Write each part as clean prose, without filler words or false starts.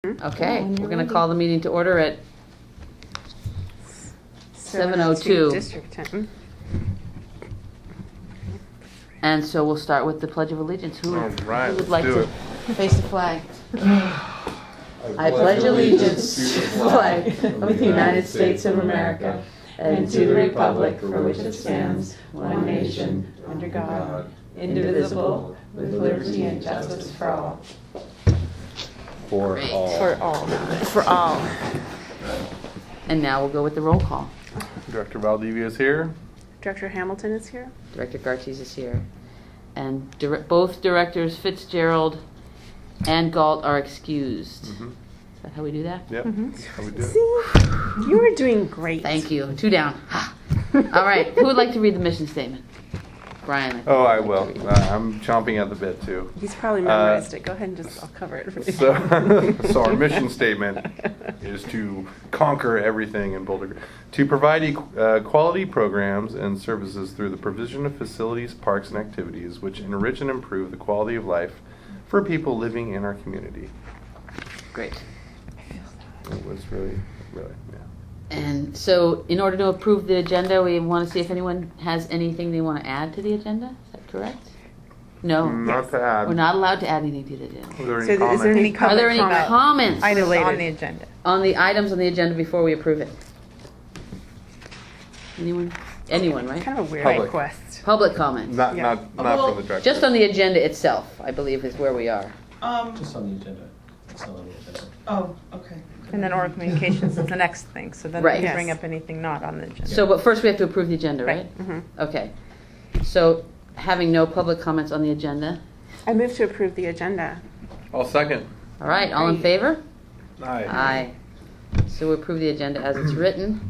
Okay, we're going to call the meeting to order at 7:02. District time. And so we'll start with the Pledge of Allegiance. Who All right, would let's like do to it. face the flag? I pledge allegiance to the flag of the United States of America and to the republic for which it stands, one nation, under God, indivisible, with liberty and justice for all. For Great. all. For all. For all. And now we'll go with the roll call. Director Valdivia is here. Director Hamilton is here. Director Garces is here. And both directors, Fitzgerald and Galt, are excused. Mm-hmm. Is that how we do that? Yep, that's how we do it. See, you are doing great. Thank you. 2 down. All right. Who would like to read the mission statement? Brian. Oh, I would will. like to read it. I'm chomping at the bit too. He's probably memorized it. Go ahead and I'll cover it for you. So our mission statement is to conquer everything in Boulder, to provide quality programs and services through the provision of facilities, parks, and activities which enrich and improve the quality of life for people living in our community. Great. It was really, yeah. And so in order to approve the agenda, we want to see if anyone has anything they want to add to the agenda. Is that correct? No. Not to add. We're not allowed to add anything to the agenda. Are there So any is there any comments? Are there any comment? comments Items Related. on the agenda. on the items on the agenda before we approve it? Anyone? Anyone, right? Kind of a weird Public. request. Public comments. Not Yeah. from the director. Just on the agenda itself, I believe, is where we are. Just on the agenda. It's not on the agenda. Oh, okay. And then oral communications is the next thing, so then Right. we can bring Yes. up anything not on the agenda. So, but first we have to approve the agenda, right? Mhm. Okay. So, having no public comments on the agenda. I move to approve the agenda. I'll second. All right, all in Great. favor? Aye. Aye. So we approve the agenda as it's written.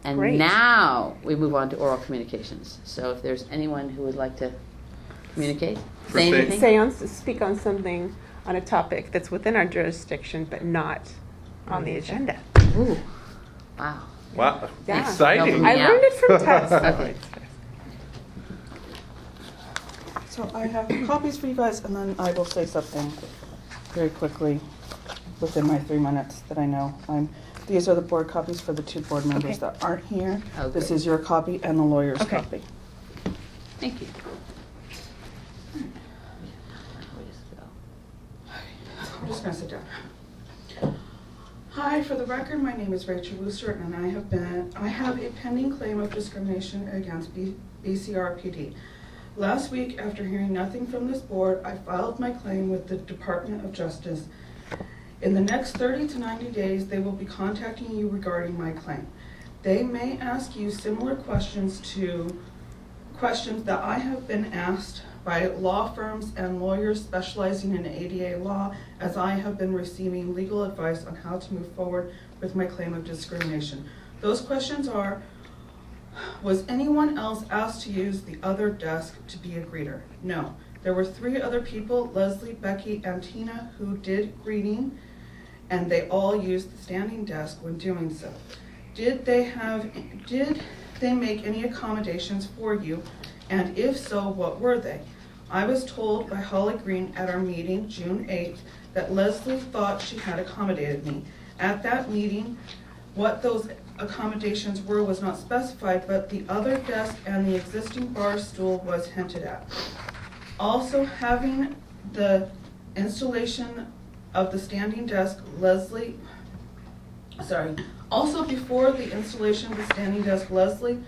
And Great. now we move on to oral communications. So if there's anyone who would like to communicate, For say saying- anything. Speak on something on a topic that's within our jurisdiction but not on the agenda. Ooh, wow. Wow, Yeah. exciting. Yeah. I learned it from Tess. Okay. So I have copies for you guys, and then I will say something very quickly within my 3 minutes that I know. These are the board copies for the 2 board members Okay. that aren't here. Oh, This great. is your copy and the lawyer's Okay. copy. Thank you. I'm just gonna sit down. Hi, for the record, my name is Rachel Wooster, and I have a pending claim of discrimination against BCRPD. Last week, after hearing nothing from this board, I filed my claim with the Department of Justice. In the next 30 to 90 days, they will be contacting you regarding my claim. They may ask you similar questions that I have been asked by law firms and lawyers specializing in ADA law, as I have been receiving legal advice on how to move forward with my claim of discrimination. Those questions are, was anyone else asked to use the other desk to be a greeter? No. There were 3 other people, Leslie, Becky, and Tina, who did greeting, and they all used the standing desk when doing so. Did they make any accommodations for you? And if so, what were they? I was told by Holly Green at our meeting, June 8th, that Leslie thought she had accommodated me. At that meeting, what those accommodations were was not specified, but the other desk and the existing bar stool was hinted at. Also, having the installation of the standing desk, also before the installation of the standing desk, Leslie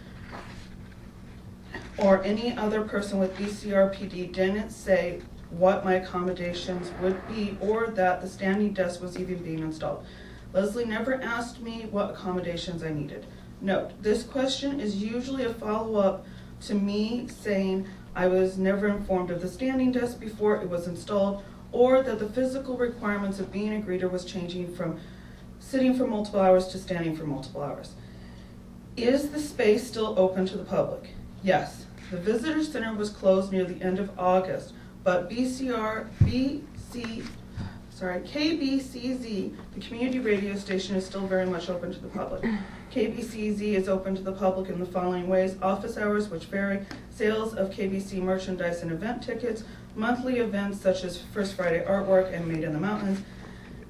or any other person with BCRPD didn't say what my accommodations would be or that the standing desk was even being installed. Leslie never asked me what accommodations I needed. Note, this question is usually a follow-up to me saying I was never informed of the standing desk before it was installed, or that the physical requirements of being a greeter was changing from sitting for multiple hours to standing for multiple hours. Is the space still open to the public? Yes. The visitor center was closed near the end of August, but KBCZ, the community radio station, is still very much open to the public. KBCZ is open to the public in the following ways: office hours, which vary, sales of KBC merchandise and event tickets, monthly events such as First Friday Artwork and Made in the Mountains,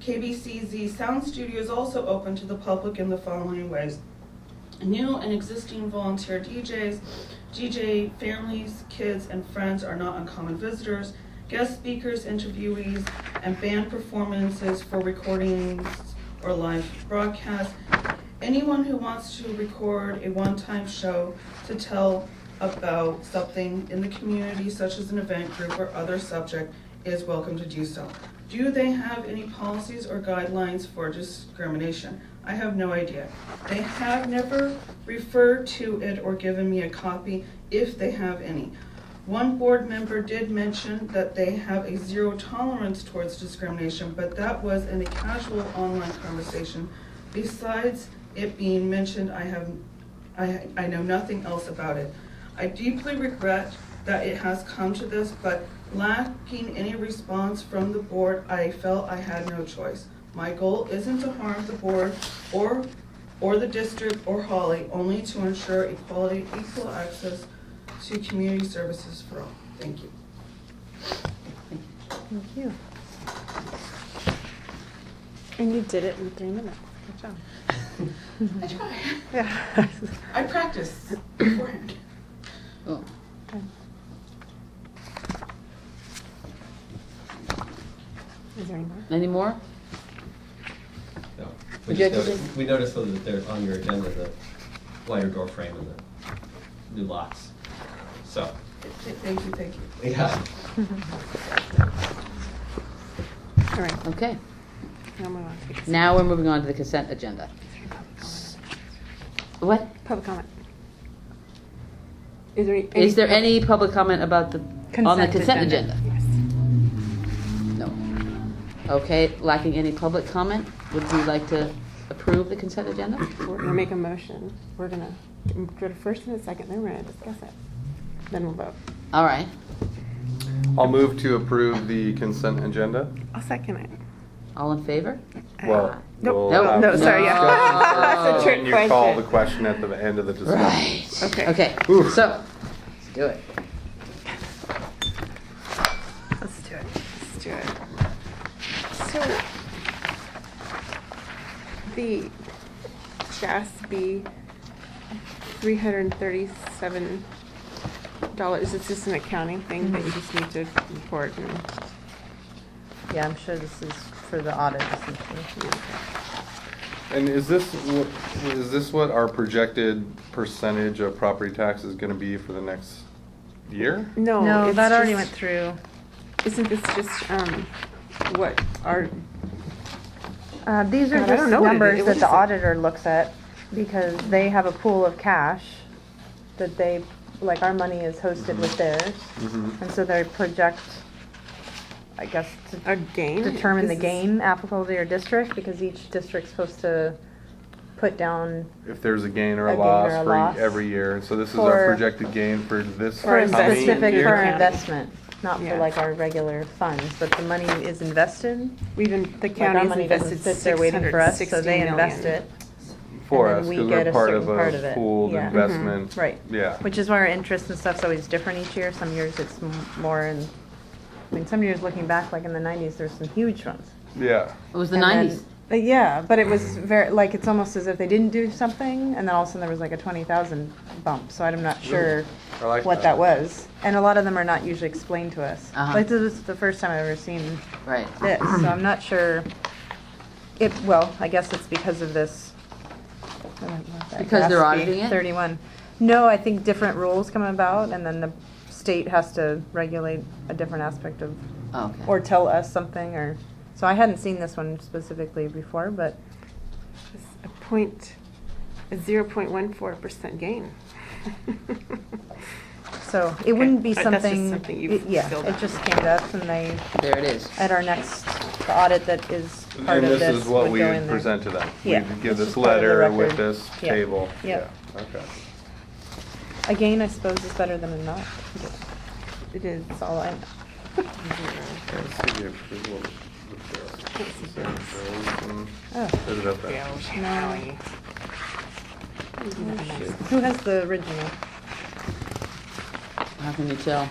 KBCZ Sound Studio is also open to the public in the following ways. New and existing volunteer DJs, DJ families, kids, and friends are not uncommon visitors. Guest speakers, interviewees, and band performances for recordings or live broadcasts. Anyone who wants to record a one-time show to tell about something in the community, such as an event group or other subject, is welcome to do so. Do they have any policies or guidelines for discrimination? I have no idea. They have never referred to it or given me a copy, if they have any. One board member did mention that they have a zero tolerance towards discrimination, but that was in a casual online conversation. Besides it being mentioned, I know nothing else about it. I deeply regret that it has come to this, but lacking any response from the board, I felt I had no choice. My goal isn't to harm the board or the district or Holly, only to ensure equality, equal access to community services for all. Thank you. Thank you. And you did it in 3 minutes. Good job. I try. Yeah. I practice beforehand. Oh, Good. Is there any more? any more? No. Would you like to We noticed though that they're on your agenda, the wider door frame and the new locks. So, Thank you. yeah. All right. Okay. Now move on to the consent. Now we're moving on to the consent agenda. What? Public comment. Is there any? Is there any public comment about the, on the consent agenda? Yes. No. Okay, lacking any public comment, would you like to approve the consent agenda? We're gonna make a motion. We're gonna go to first and a second, then we're gonna discuss it. Then we'll vote. All right. I'll move to approve the consent agenda. I'll second it. All in favor? Well, Nope. we'll have No, sorry, yeah. discussion That's a first, trick and you call question. the question at the end of the discussion. Right. Okay. Okay, Ooh. so, let's do it. Let's do it. Let's do it. So, the JASB $337. It's just an accounting thing that you just need to report. And, Yeah, I'm sure this is for the audit essentially. And is this what our projected percentage of property tax is going to be for the next year? No, No, it's that already just- went through. Isn't this just what our These are God, I don't just know what it is. numbers What that is the it? auditor looks at because they have a pool of cash that they, like our money is hosted with theirs. Mm-hmm. And so they project, I guess, to our gain? determine the This is- gain applicable to your district because each district's supposed to put down If there's a gain or A a gain loss or a for loss. every year. So this is our For- projected gain for this for a investment specific, year. for our County. investment, not Yeah. for like our regular funds, but the money is invested. The Like our county's money doesn't invested sit there waiting for us, so they 660 invest million. it. for and then us we because get we're a part of certain part of a it. pooled Yeah. investment. Right. Yeah. Which is why our interest and stuff's always different each year. Some years it's more and, I mean, some years looking back, like in the 90s, there's some huge ones. Yeah. It was the And then- 90s. Yeah, but it was very, like, it's almost as if they didn't do something, and then all of a sudden there was like a 20,000 bump, so I'm not sure I like what that was. And a lot of them are not usually explained to us. Uh-huh. Like, this is the first time I've ever seen Right. this, so I'm not sure. Well, I guess it's because of this. Because they're auditing it? 31. No, I think different rules come about, and then the state has to regulate a different aspect of, Oh, okay. or tell us something, or, so I hadn't seen this one specifically before, but, It's a 0.14% gain. so it wouldn't be Okay. That's just something. something you've Yeah, filled it out. just came to us, and they, There it is. at our next, the audit that is part And of this this is what would we go would in there. present to them. Yeah, We'd give this this is part of the letter with record. this Yeah. table. Yep. Yeah. Okay. A gain, I suppose, is better than a not. It is. That's all I know. Let's see the approval of the bills. Oh. Put it up there. No. Who has the original? How can you tell?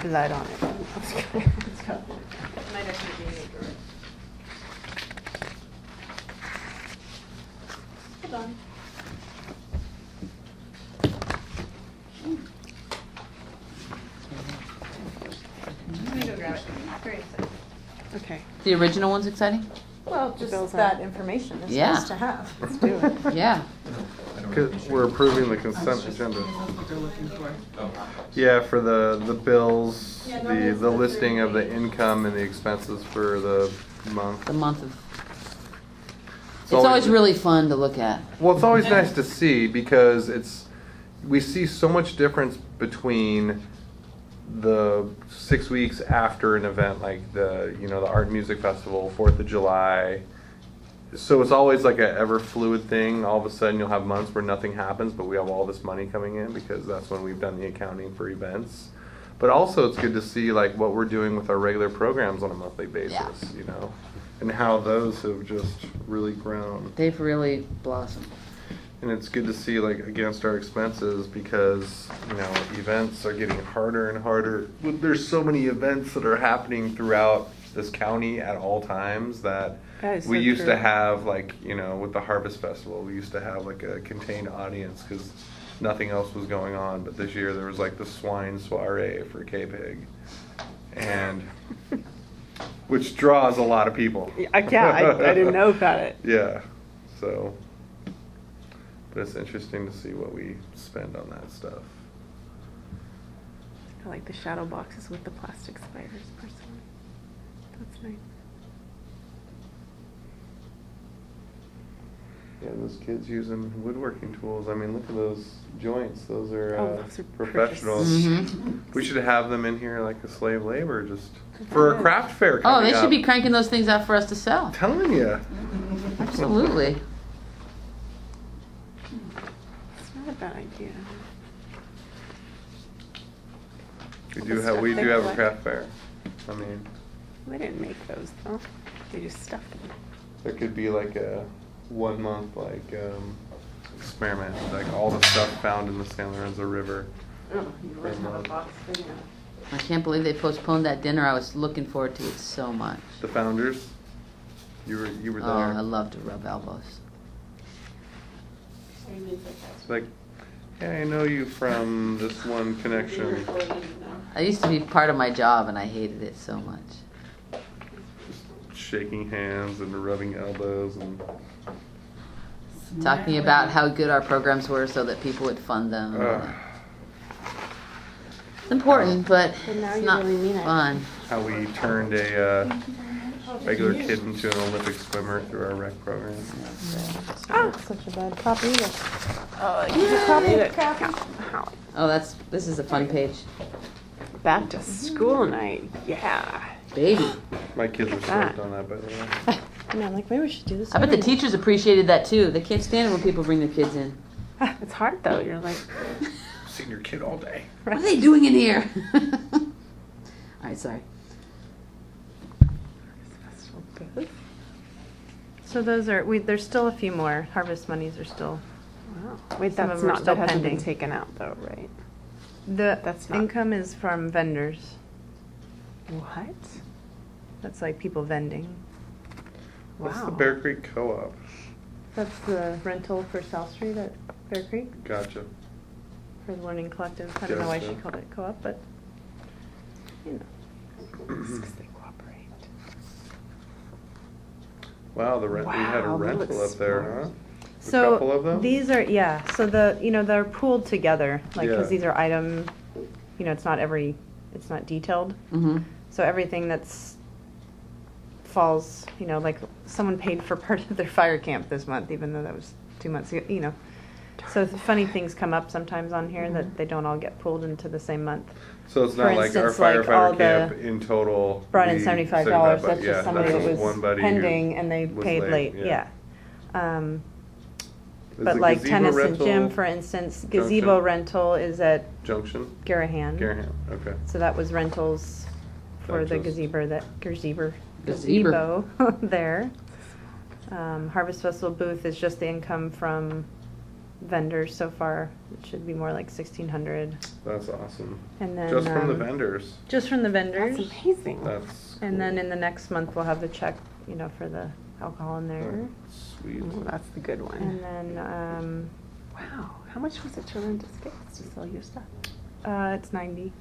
Blood on it. might actually be in the drawer. Hold on. Let me go grab it. Very exciting. Okay, The original one's exciting? Well, bills just are- that information is Yeah. nice to have. let's do it. Yeah. I don't Because really we're approving the consent agenda. That's what they're looking for. Oh, Yeah, for the bills, the listing of the income and the expenses for the month. The month of, it's always- always really fun to look at. Well, it's always nice to see because we see so much difference between the 6 weeks after an event like the Art and Music Festival, 4th of July. So it's always like a ever fluid thing. All of a sudden you'll have months where nothing happens, but we have all this money coming in because that's when we've done the accounting for events. But also it's good to see like what we're doing with our regular programs on a monthly basis, and how those have just really grown. They've really blossomed. And it's good to see like against our expenses because, events are getting harder and harder. There's so many events that are happening throughout this county at all times that That is we so used true. to have like, with the Harvest Festival, we used to have like a contained audience because nothing else was going on. But this year there was like the swine soiree for K-Pig. And which draws a lot of people. I didn't know about it. Yeah, so, but it's interesting to see what we spend on that stuff. I like the shadow boxes with the plastic spiders personally. That's nice. Yeah, those kids using woodworking tools, I mean, look at those joints, those are Those are professionals. precious. Mhm. We should have them in here like a slave labor, just for a craft fair Oh, coming they should be up. cranking those things out for us to sell. Telling you. Absolutely. It's not a bad idea. We All do the have, stuff we they do have a collect. craft fair. I mean, They didn't make those though. They just stuffed them. there could be like a 1 month experiment, like all the stuff found in the San Lorenzo River. Oh, you always have a box big enough. I can't believe they postponed that dinner. I was looking forward to it so much. The founders, you were Oh, I there. love to rub elbows. It's like, yeah, I know you from this one connection. I used to be part of my job and I hated it so much. Shaking hands and rubbing elbows and Talking about how good our programs were so that people would fund them. It's important, but But now it's you not really mean it. fun. how we turned a regular kid into an Olympic swimmer through our rec program. Such a bad copy either. Oh, you just copied it. Oh, this is a fun page. Back to school night. Yeah. Baby. My kids are stoked on that, by the way. I mean, I'm like, maybe we should do this. I bet the every- teachers appreciated that too. They can't stand it when people bring their kids in. It's hard though. You're like, Seen your kid all day. What are they doing in here? All right, sorry. So those are, there's still a few more. Harvest monies are still, wow. Wait, Some of that's them are not, still that hasn't been pending. taken out though, right? that's not- income is from vendors. What? That's like people vending. What's the Wow. Bear Creek Co-op? That's the rental for South Street at Bear Creek Gotcha. for the Learning Collective. I don't know why she Gotcha. called it co-op, but, you know. It's 'cause they cooperate. Wow, we had a Wow, that rental looks up there, smart. huh? A So couple of them? these are, yeah, so they're pooled together, like, Yeah. because these are item, it's not detailed. Mm-hmm. So everything falls, like someone paid for part of their fire camp this month, even though that was 2 months ago, So funny things come up sometimes on here that they don't all get pulled into the same month. So it's For not like our instance, like, all firefighter the- camp in total. Brought in we- $75, that's yeah, just somebody that's that just was one buddy who pending and they was paid late, yeah. Is But the like gazebo tennis and rental gym, for instance, gazebo Junction? rental is at Junction? Garahan. Garahan, okay. So that was rentals for the Gotcha. gazebo there. Harvest Festival booth is just the income from vendors so far. It should be more like 1,600. That's awesome. And then Just from the um, vendors. Just from the That's vendors. amazing. That's And then cool. in the next month, we'll have the check, for the alcohol in there. Sweet. Oh, that's the good one. And then, Wow, how much was it to rent a space to sell your stuff? it's 90.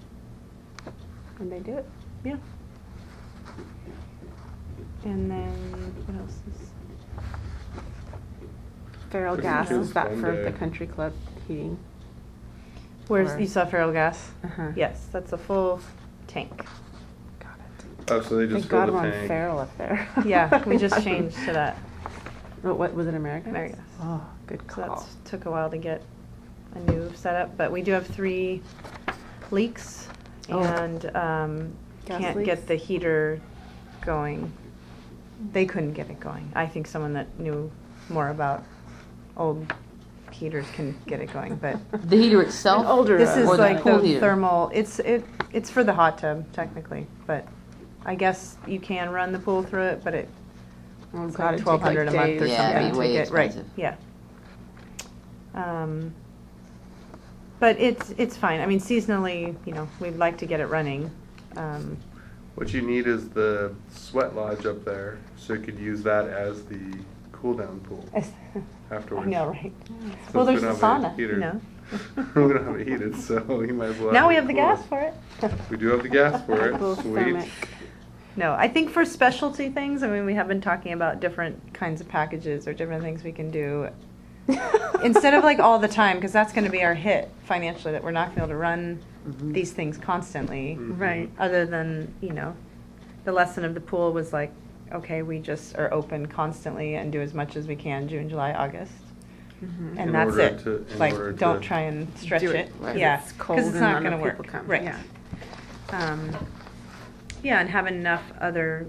And they do it? Yeah. And then, what else is? Feral Pretty gas, good is that fun for day. the country club heating? Where's, Or- you saw feral gas? Uh-huh. Yes, that's a full tank. Got it. Oh, so they Thank just God fill we're the on tank. feral up there. Yeah, we just changed to that. What, was it American? American. Oh, good So call. that took a while to get a new setup, but we do have 3 leaks Oh. and Gas can't leaks? get the heater going. They couldn't get it going. I think someone that knew more about old heaters can get it going, but The heater itself? older this is Or the like pool the heater? thermal. It's for the hot tub technically, but I guess you can run the pool through it, but it's Oh, like God, it'd take, $1,200 a month or days. Yeah, it'd be something way to get right. expensive. Yeah. But it's fine. I mean, seasonally, we'd like to get it running. What you need is the sweat lodge up there, so you could use that as the cool down pool I afterwards. know, right? Since Well, we there's the don't have a sauna, heater. We don't have it heated, so you might as well. Now we it have the cool. gas for it. We do have the gas for it. Cool Sweet. thermic. No, I think for specialty things, I mean, we have been talking about different kinds of packages or different things we can do. Instead of like all the time, because that's going to be our hit financially, that we're not going to be able to run Mhm. these things constantly. Mhm. Right. Other than, the lesson of the pool was like, okay, we just are open constantly and do as much as we can June, July, August. Mhm. And In that's order it. to- in Like, order don't to- try and stretch Do it. Right. Yeah, It's cold because it's and not none going to of work. people come. Right. Yeah. Yeah, and have enough other,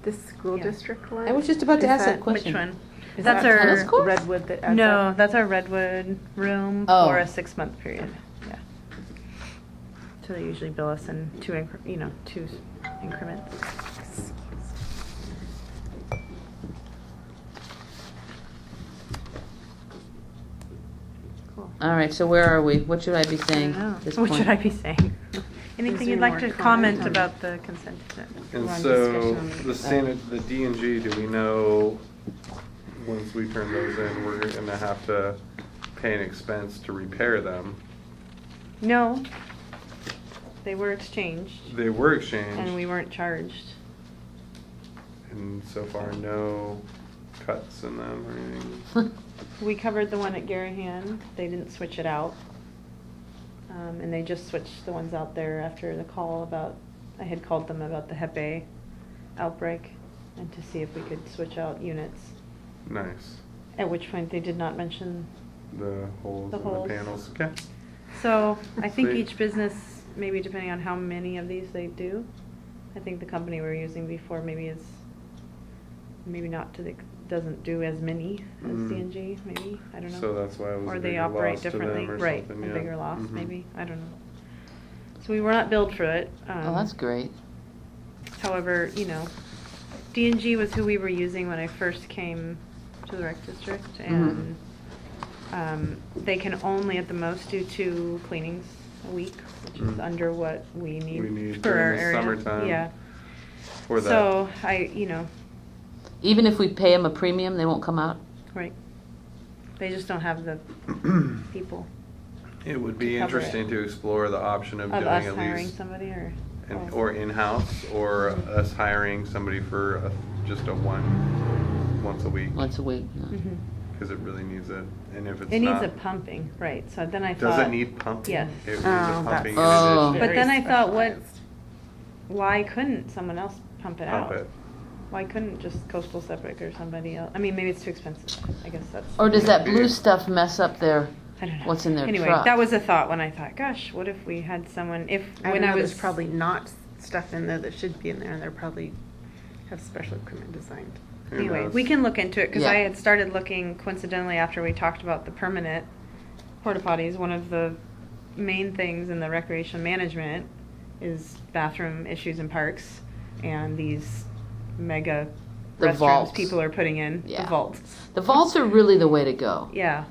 This school Yeah. district one? I was just about to Is ask that which question. one? Is That's that our tennis court? Redwood that adds No, up? that's our Redwood room Oh. for a 6-month period. Yeah. So they usually bill us in 2 increments. Cool. All right, so where are we? What should I be I saying don't know. at this What point? should I be saying? Anything there you'd like more to comment comment on- about the consent agenda? And We're on so discussion on the standard, the D and G, do we know, once we turn those in, we're gonna have to pay an expense to repair them? No. They were exchanged They were and exchanged, we weren't charged. and so far, no cuts in them or anything. We covered the one at Garahan. They didn't switch it out. And they just switched the ones out there after the call about, I had called them about the Hep A outbreak and to see if we could switch out units. Nice. At which point they did not mention. The holes The in the holes. panels, okay. So I think Sweet. each business, maybe depending on how many of these they do, I think the company we were using before maybe not doesn't do as many as Mm. D&G, maybe, I don't know. So that's why it was a Or they bigger operate loss to differently, them or right, something, a yeah. bigger loss, Mhm. maybe, I don't know. So we were not billed for it. Oh, that's great. However, D&G was who we were using when I first came to the rec district, and they can only at the most do 2 cleanings a week, which is Mm. under what we We need need for our during the area. summertime Yeah, For that. so Even if we pay them a premium, they won't come out? right. They just don't have the people It would be to cover it. interesting to explore the option of of doing us at hiring least, somebody or. or in-house, or us hiring somebody for just a once a week, Once a week? No. Mhm. because it really needs it, and if it's It needs not. a pumping, right, so then I thought. Does it need pumping? Yes. It needs Oh, a pumping in that's- Oh. addition. But then I thought, specialized. why couldn't someone else pump it out? Pump it. Why couldn't just Coastal Septic or somebody else? I mean, maybe it's too expensive. I guess that's. Or does that Maybe. blue stuff mess up their, I don't know. what's in their Anyway, truck? that was a thought when I thought, gosh, what if we had someone, when I was. There's probably not stuff in there that should be in there, and they're probably have special equipment designed. Who Anyway, knows? we can look into it, because Yeah. I had started looking coincidentally after we talked about the permanent porta potties. One of the main things in the recreation management is bathroom issues in parks, and these mega The restrooms vaults. people are putting in, the Yeah. vaults. The vaults are really the way to go. Yeah,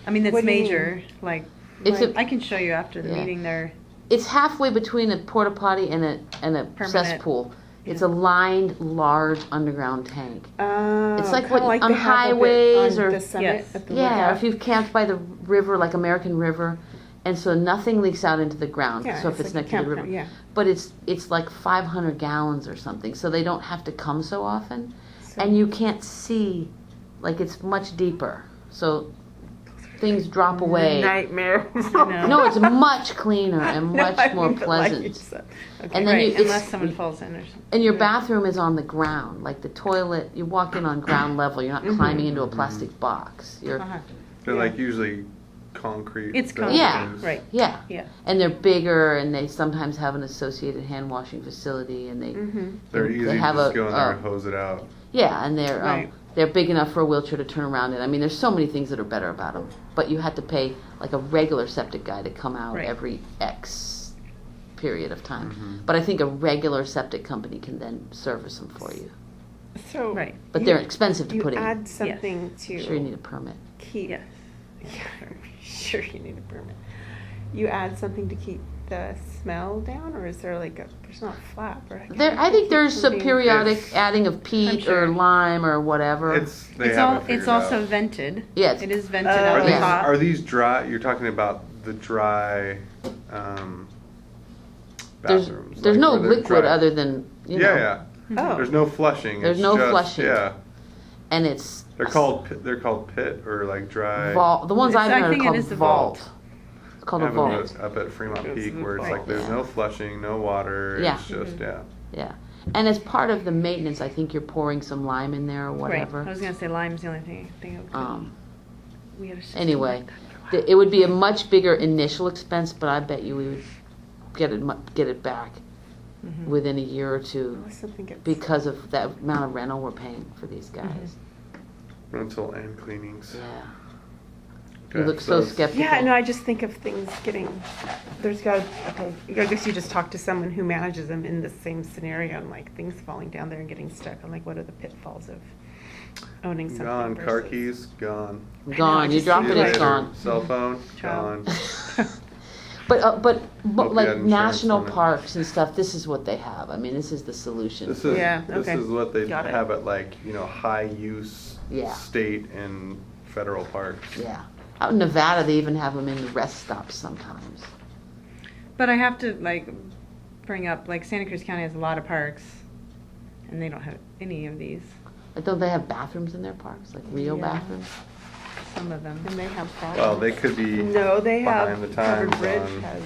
I mean, it's What do you major, like, It's a- I can show you after the Yeah. meeting there. It's halfway between a porta potty and a Permanent. cesspool. It's a lined, large underground tank. It's like Oh, kinda what they on have a bit highways on or the summit Yes. at the yeah, or lookout. if you've camped by the river, like American River, and so nothing leaks out into the ground. Yeah, so if it's like next to the river, campground, yeah. but it's like 500 gallons or something, so they don't have to come so often, So- and you can't see, like it's much deeper, so things drop away. Nightmare. know. No, it's much cleaner and No, much I more mean, but like you pleasant. said. And then Right, you, it's, unless someone falls in or something. and your bathroom is on the ground, like the toilet. You walk in on ground level. You're not climbing into a plastic box. You're Uh-huh. They're Yeah. like usually concrete. It's buildings. Yeah. Right. yeah, Yeah. and they're bigger, and they sometimes have an associated hand washing facility, and they Mm-hmm. They're They easy to have just a- go in there and hose it out. yeah, and Right. they're big enough for a wheelchair to turn around in. I mean, there's so many things that are better about them, but you had to pay like a regular septic guy to come out Right. every X period of time. Mm-hmm. But I think a regular septic company can then service them for you. So. Right. But you- they're expensive to You put in. add something to. Sure, you need a permit. keep. Yes. Yeah, sure you need a permit. You add something to keep the smell down, or is there like a, there's not flap, right? I think there's some Something- periodic It's- adding of peat or sure. lime or whatever. They It's haven't all. figured It's also out. vented. Yeah, it's- It is vented Oh, out Are the these, yeah. top. are these dry? You're talking about the dry there's bathrooms. there's like no where they're liquid dry. other than you know, Yeah, yeah. Oh. There's no flushing. There's it's no just- flushing. Yeah, and it's they're called pit or like dry. vault. The ones It's- I've I heard are think it called is the vault. vault. It's called a Having vault. it up at Fremont It's Peak the where it's vault. like there's no flushing, no water. Yeah. It's just Yeah, and as part of the maintenance, I think you're pouring some lime in there or whatever. Right. I was gonna say lime's the only thing I think of. We had a system Anyway, like that for a while. it would be a much bigger initial expense, but I bet you we would get it back Mhm. within a year or two Unless something gets. because of that amount of rental we're paying for these guys. Mm-hmm. rental and cleanings. Yeah. Okay, You look so it's- skeptical. Yeah, no, I just think of things getting, there's got, okay, I guess you just talk to someone who manages them in the same scenario, and like things falling down there and getting stuck. I'm like, what are the pitfalls of owning something? Gone. Car versus- keys gone. Gone. You just drop See it, you it's later. gone. Cell phone Ciao. gone. But Hope you like had insurance national on it. parks and stuff, this is what they have. I mean, this is the solution. This is Yeah, this okay. is what they Got it. have at like high use Yeah. state and federal parks. Yeah. Out in Nevada, they even have them in the rest stops sometimes. But I have to like bring up like Santa Cruz County has a lot of parks, and they don't have any of these. Like, don't they have bathrooms in their parks, like real Yeah. bathrooms? Some of them. And they have problems. Well, they could be No, they have, behind the Covered times Bridge on- has.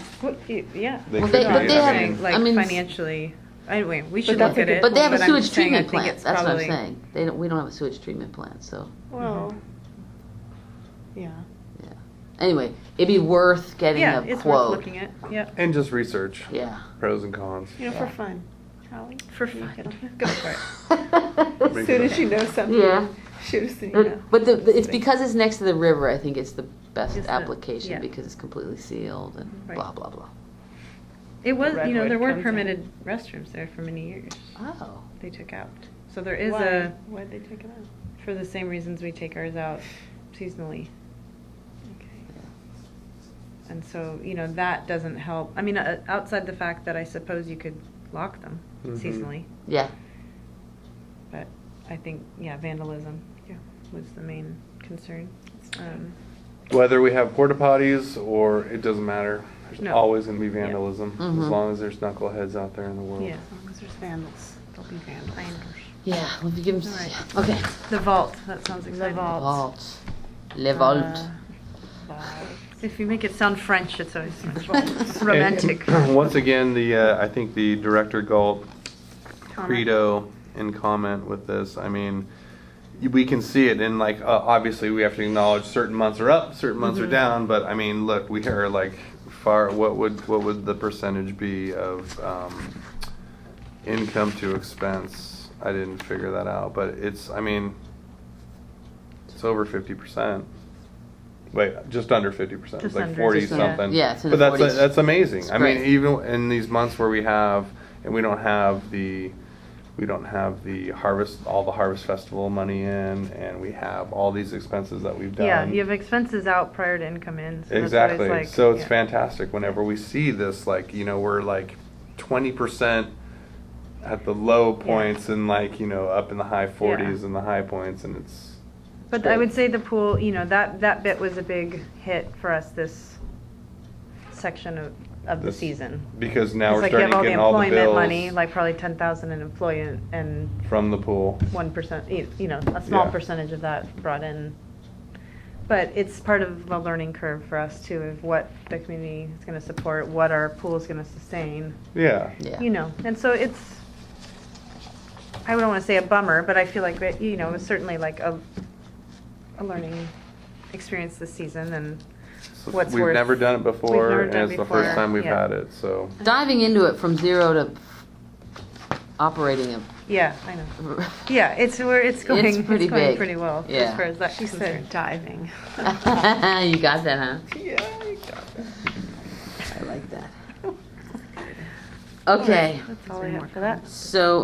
Yeah. They Well, could they- be. but they I have- mean, like I mean, financially. Anyway, we should that's look at a good it. But they have a I'm sewage just saying, treatment I think plant. it's That's what I'm probably- saying. We don't have a sewage treatment plant, so Well, yeah. yeah. Anyway, it'd be worth getting Yeah, a it's worth quote. looking at. Yeah. and just research Yeah. pros and cons. For Yeah. fun. Hallie? For you fun. get- Go for it. As Make soon it as you know something, Yeah. shoot us an email. But it's because it's next to the river. I think it's the best It's the- application yeah. because it's completely sealed and Right. blah blah blah. It was, Redwood there were comes in. permitted restrooms there for many years. Oh. They took out. So there is Why? Why'd they take it out? for the same reasons we take ours out seasonally. Okay. And so, that doesn't help. I mean, outside the fact that I suppose you could lock them Mhm. seasonally, Yeah. but I think, vandalism was the main concern. Whether we have porta potties or it doesn't matter. There's No. always going to be vandalism Mhm. as long as there's knuckleheads out there in the world. Yeah. As long as there's vandals, there'll be vandals. Yeah. Well, if you give 'em All right. Okay. The vault, that sounds exciting. vault. Vault. Le vault. If you make it sound French, it's always romantic. And once again, I think the Director Galt Comment. credo in comment with this. I mean, we can see it in obviously we have to acknowledge certain months are up, certain months are down. But I mean, look, we are far. What would the percentage be of income to expense? I didn't figure that out, but it's over 50%. Wait, just under 50%. Just It's like under, 40 just something. Yeah, it's in but the that's 40s. that's amazing. It's I mean, great. even in these months where we don't have the we don't have all the Harvest Festival money in, and we have all these expenses that we've done. Yeah, you have expenses out prior to income in. So Exactly. That's always So it's yeah. fantastic whenever we see this, like, we're like 20% at the low points and like, up in the high 40s and the high points, and it's But great. I would say the pool, that bit was a big hit for us this section of the This- season. because now It's we're like you starting have all to the get all the employment bills money, like probably 10,000 in employment and from the pool. 1%, a small Yeah. percentage of that brought in. But it's part of the learning curve for us too, of what the community is going to support, what our pool is going to sustain, Yeah. Yeah. And so it's, I don't want to say a bummer, but I feel like, it was certainly like a learning experience this season and So what's we've worth. never done it before, never and done it's the before, first time we've yeah. had it, so. Diving into it from 0 to operating it. Yeah, I know. Yeah, it's going, It's pretty going big. pretty well Yeah. as far as that She concerned. said diving. You got that, huh? Yeah, I got that. I like that. Okay, That's all I have for that. so,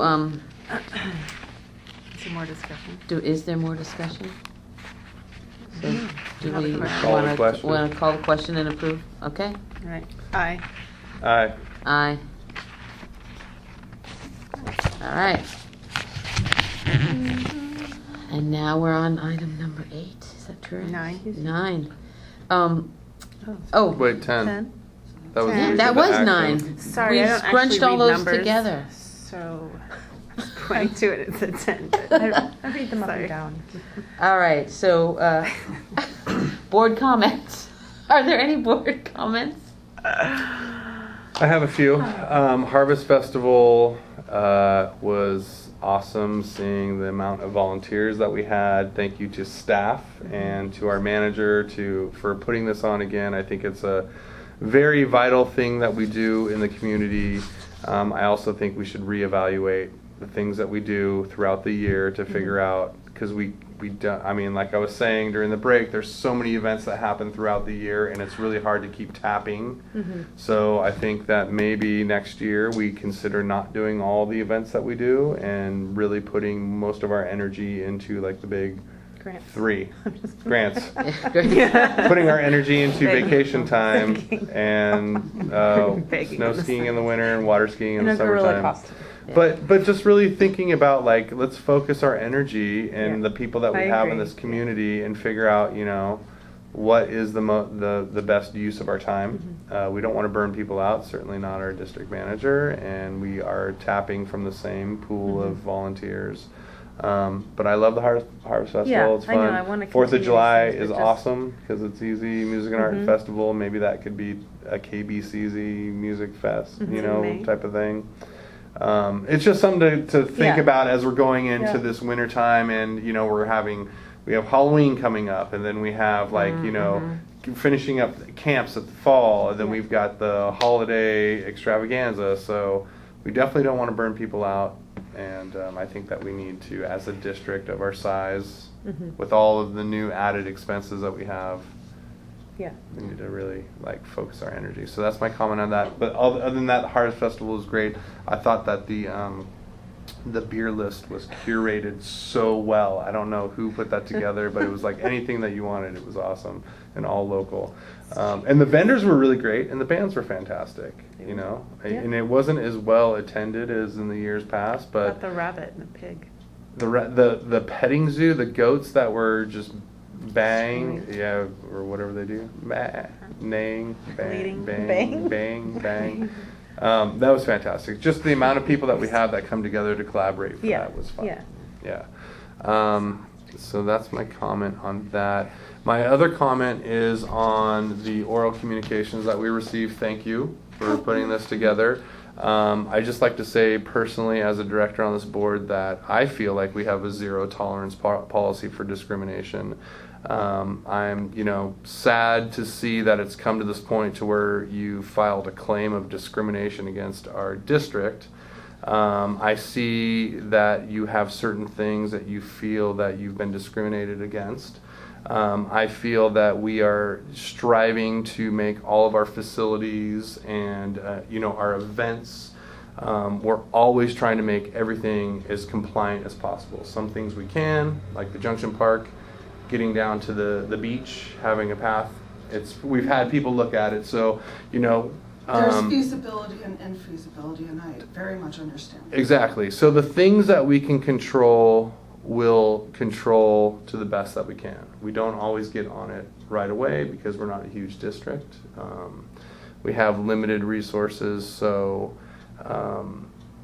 Some more discussion. is there more discussion? So, do Have a we question. Call the question. want to call the question and approve? Okay, All right. Aye. Aye. aye. All right. And now we're on item number 8, is that correct? 9. 9. Oh. Wait, 10. 10? That was, 10. we did That the was action. 9. Sorry, We I don't actually scrunched all read those numbers, together. So, according to it, it's a 10. But I read them up Sorry. and down. All right, so, board comments. Are there any board comments? I have a few. Harvest Festival was awesome, seeing the amount of volunteers that we had. Thank you to staff and to our manager for putting this on again. I think it's a very vital thing that we do in the community. I also think we should reevaluate the things that we do throughout the year to figure out, because we don't, I mean, like I was saying during the break, there's so many events that happen throughout the year, and it's really hard to keep tapping. So I think that maybe next year we consider not doing all the events that we do and really putting most of our energy into like the big Grants. 3 grants. Yeah. Putting our energy into Begging. vacation time and Begging snow on the skiing in side. the winter and water skiing in In the a gorilla summertime. costume. But just really thinking about, like, let's focus our energy and Yeah. the people that we I have in agree. this community and figure out, what is the best use of our time. We don't want to burn people out, certainly not our district manager, and we are tapping from the same pool of volunteers. But I love the Harvest Festival. Yeah, It's I know, fun. I wanna 4th of continue July these things, is but just- awesome because it's easy. Music and Art Mhm. Festival, maybe that could be a KBCZ music fest, Mhm. In May. type of thing. It's just something to think Yeah. about as we're going into Yeah. this winter time, and we have Halloween coming up, and then we have finishing up camps at the fall, and then Yeah. we've got the holiday extravaganza. So we definitely don't want to burn people out, and I think that we need to, as a district of our size, with all of the new added expenses that we have, Yeah. we need to really focus our energy. So that's my comment on that. But other than that, the Harvest Festival is great. I thought that the beer list was curated so well. I don't know who put that together, but it was like anything that you wanted. It was awesome and all local. And the vendors were really great, and the bands were fantastic. Yeah. And it wasn't as well attended as in the years past, but Got the rabbit and the pig. the petting zoo, the goats that were just bang, Screaming. or whatever they do, bah, neighing, bang, Bleating. bang, Bang. bang, bang. That was fantastic. Just the amount of people that we have that come together to collaborate for Yeah, that was fun. yeah. Yeah. So that's my comment on that. My other comment is on the oral communications that we received. Thank you for putting this together. I just like to say personally, as a director on this board, that I feel like we have a zero tolerance policy for discrimination. I'm, sad to see that it's come to this point to where you filed a claim of discrimination against our district. I see that you have certain things that you feel that you've been discriminated against. I feel that we are striving to make all of our facilities and our events We're always trying to make everything as compliant as possible. Some things we can, like the Junction Park, getting down to the beach, having a path. We've had people look at it, so, you know. There's feasibility and infeasibility, and I very much understand. Exactly. So the things that we can control, we'll control to the best that we can. We don't always get on it right away because we're not a huge district. We have limited resources, so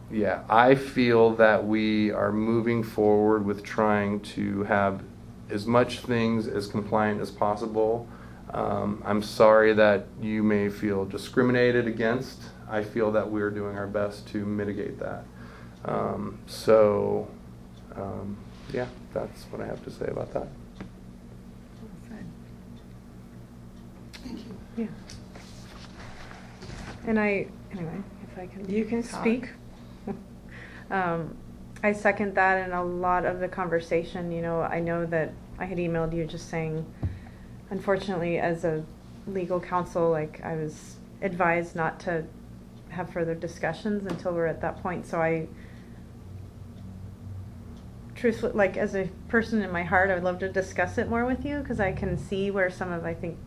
yeah, I feel that we are moving forward with trying to have as much things as compliant as possible. I'm sorry that you may feel discriminated against. I feel that we're doing our best to mitigate that. Yeah, that's what I have to say about that. Thank you. Yeah. And anyway, if I can. You can talk. Speak. I second that, and a lot of the conversation, you know, I know that I had emailed you just saying, unfortunately, as a legal counsel, like, I was advised not to have further discussions until we're at that point. So I, truthfully, like, as a person in my heart, I would love to discuss it more with you, because I can see where some of, I think,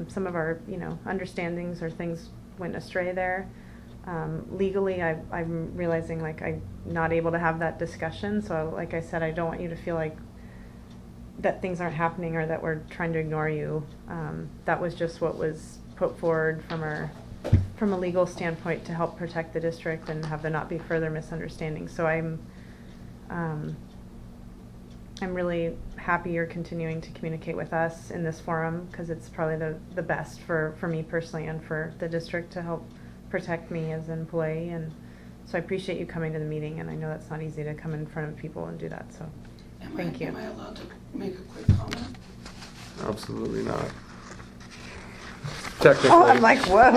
some of our, you know, understandings or things went astray there. Legally, I'm realizing, like, I'm not able to have that discussion. So, like I said, I don't want you to feel like that things aren't happening or that we're trying to ignore you. That was just what was put forward from a legal standpoint to help protect the district and have there not be further misunderstandings. So I'm really happy you're continuing to communicate with us in this forum, because it's probably the best for me personally and for the district to help protect me as an employee. And so I appreciate you coming to the meeting, and I know that's not easy to come in front of people and do that, so thank you. Am I allowed to make a quick comment? Absolutely not. Technically. Oh, I'm like, whoa.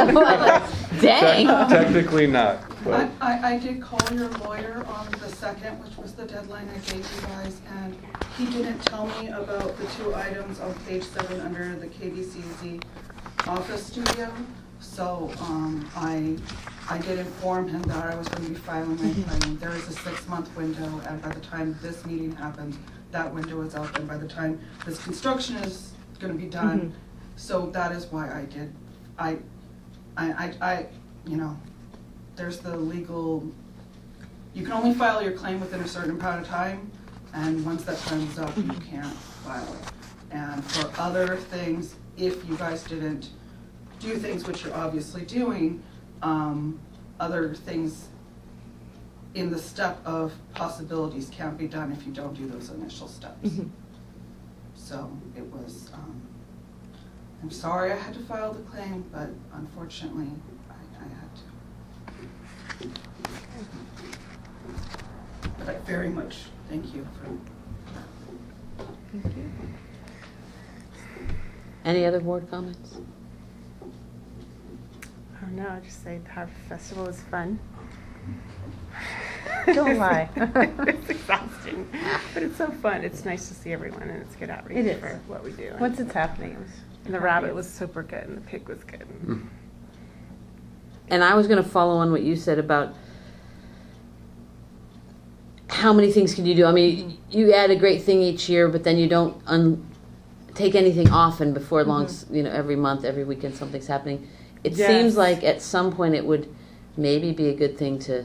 Dang. Technically not. But I did call your lawyer on the 2nd, which was the deadline I gave you guys, and he didn't tell me about the 2 items on page 7 under the KBCZ office studio. So I did inform him that I was going to be filing my claim. There is a 6-month window, and by the time this meeting happens, that window is up, and by the time this construction is going to be done, so that is why I did. I you know, there's the legal, you can only file your claim within a certain amount of time, and once that time is up, you can't file it. And for other things, if you guys didn't do things which you're obviously doing, other things in the step of possibilities can't be done if you don't do those initial steps. So it was, I'm sorry I had to file the claim, but unfortunately I had to. But I very much thank you for. Thank you. Any other board comments? I don't know, I'll just say the Harvest Festival is fun. Don't lie. It's exhausting, but it's so fun. It's nice to see everyone, and it's good outreach It is. for what we do. Once it's happening, And the rabbit was super good, and the pig was good. And I was going to follow on what you said about how many things can you do. I mean, you add a great thing each year, but then you don't take anything off, and before long, you know, every month, every weekend, something's happening. It Yes. seems like at some point it would maybe be a good thing to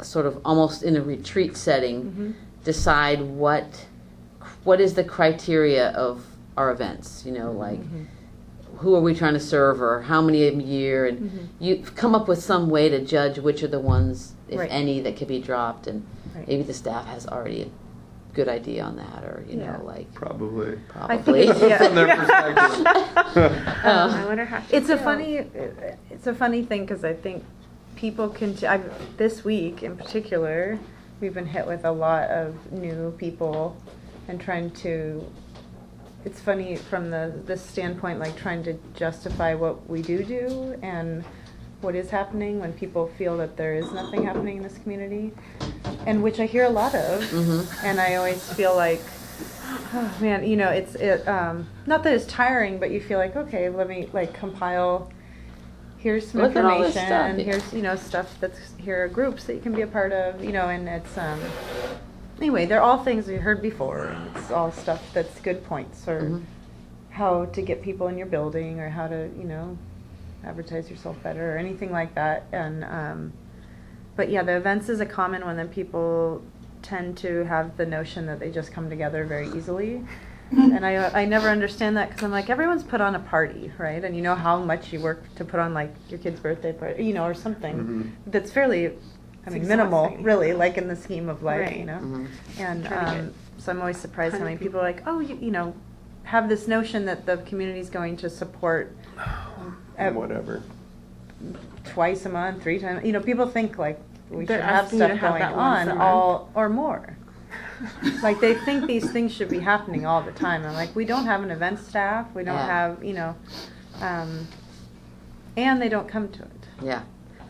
sort of almost in a retreat setting decide what is the criteria of our events, you know, like who are we trying to serve or how many a year, and you come up with some way to judge which are the ones, if Right. any, that could be dropped, and Right. maybe the staff has already a good idea on that, or you Yeah. know, like probably. I think probably. it's- From their perspective. I wonder how. It's a funny thing, because I think people can. This week in particular, we've been hit with a lot of new people, and trying to. It's funny from this standpoint, like trying to justify what we do and what is happening when people feel that there is nothing happening in this community, and which I hear a lot of, and I always feel like, oh man, you know, it's not that it's tiring, but you feel like, okay, let me like compile here's some Look at all this information, stuff. here's, stuff here are groups that you can be a part of, and it's, anyway, they're all things we heard before, and it's all stuff that's good points, or Mhm. how to get people in your building, or how to, advertise yourself better, or anything like that, and, but yeah, the events is a common one that people tend to have the notion that they just come together very easily. And I never understand that, because I'm like, everyone's put on a party, right? And you know how much you work to put on, like, your kid's birthday party, or something Mhm. that's fairly, It's minimal, exhausting. really, like in the scheme of life, Right. Mhm. And Trying to get so I'm always surprised how 100 many people are like, oh, have this notion that the community's going to support Whatever. twice a month, 3 times. People think like we They're should have asking you stuff to have going that once on a all or more. Like they think these things should be happening all the time. I'm like, we don't have an event staff. We don't Yeah. have, and they don't come to it. Yeah.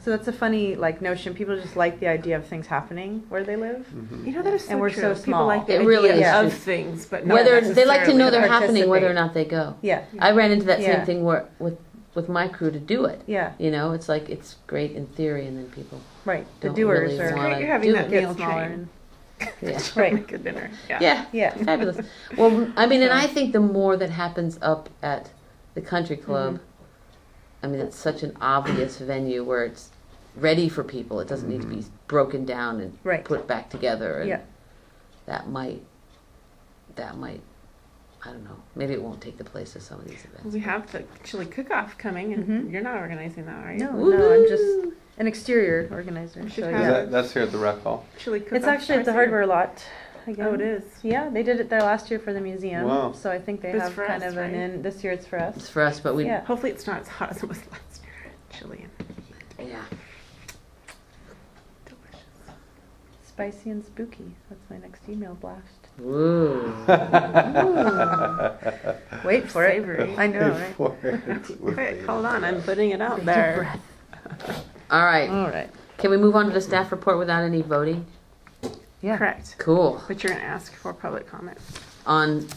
So that's a funny notion. People just like the idea of things happening where they live. Mhm. That is so And we're true. so People small. like the It really idea is of true. things, but not Whether they like to know they're necessarily happening, whether or participate. not they go. Yeah. I ran into that Yeah. same thing with my crew to do it. Yeah. It's like it's great in theory, and then people Right. The don't doers really are wanna Great, you're having do that it. get meal smaller. train. Yeah. Right. Make a dinner. Yeah. Yeah. Fabulous. Well, I mean, and I think the more that happens up at the country club, I mean, it's such an obvious venue where it's ready for people. It doesn't need to be broken down and Right. put back together. And Yeah. that might, I don't know. Maybe it won't take the place of some of these events. We have the chili cook-off coming, and Mhm. you're not organizing that, are you? No, Woohoo! I'm just an exterior organizer. We should So, have yeah. That's here at the rec hall. Chili cook-off. It's actually at the twice a year. hardware lot. Again. Oh, it is. Yeah, they did it there last year for the museum. Wow. So I think they It's have for kind us, of right? this year it's for us. It's for us, but we, Yeah. Hopefully it's not as hot as it was last year. Chili and yeah. delicious. Spicy and spooky. That's my next email blast. Woo. Wait for Savory. it. I know, right? For it. Wait, hold on, I'm putting it out there. All right. All right. Can we move on to the staff report without any voting? Yeah. Correct. Cool. But you're gonna ask for public comment. On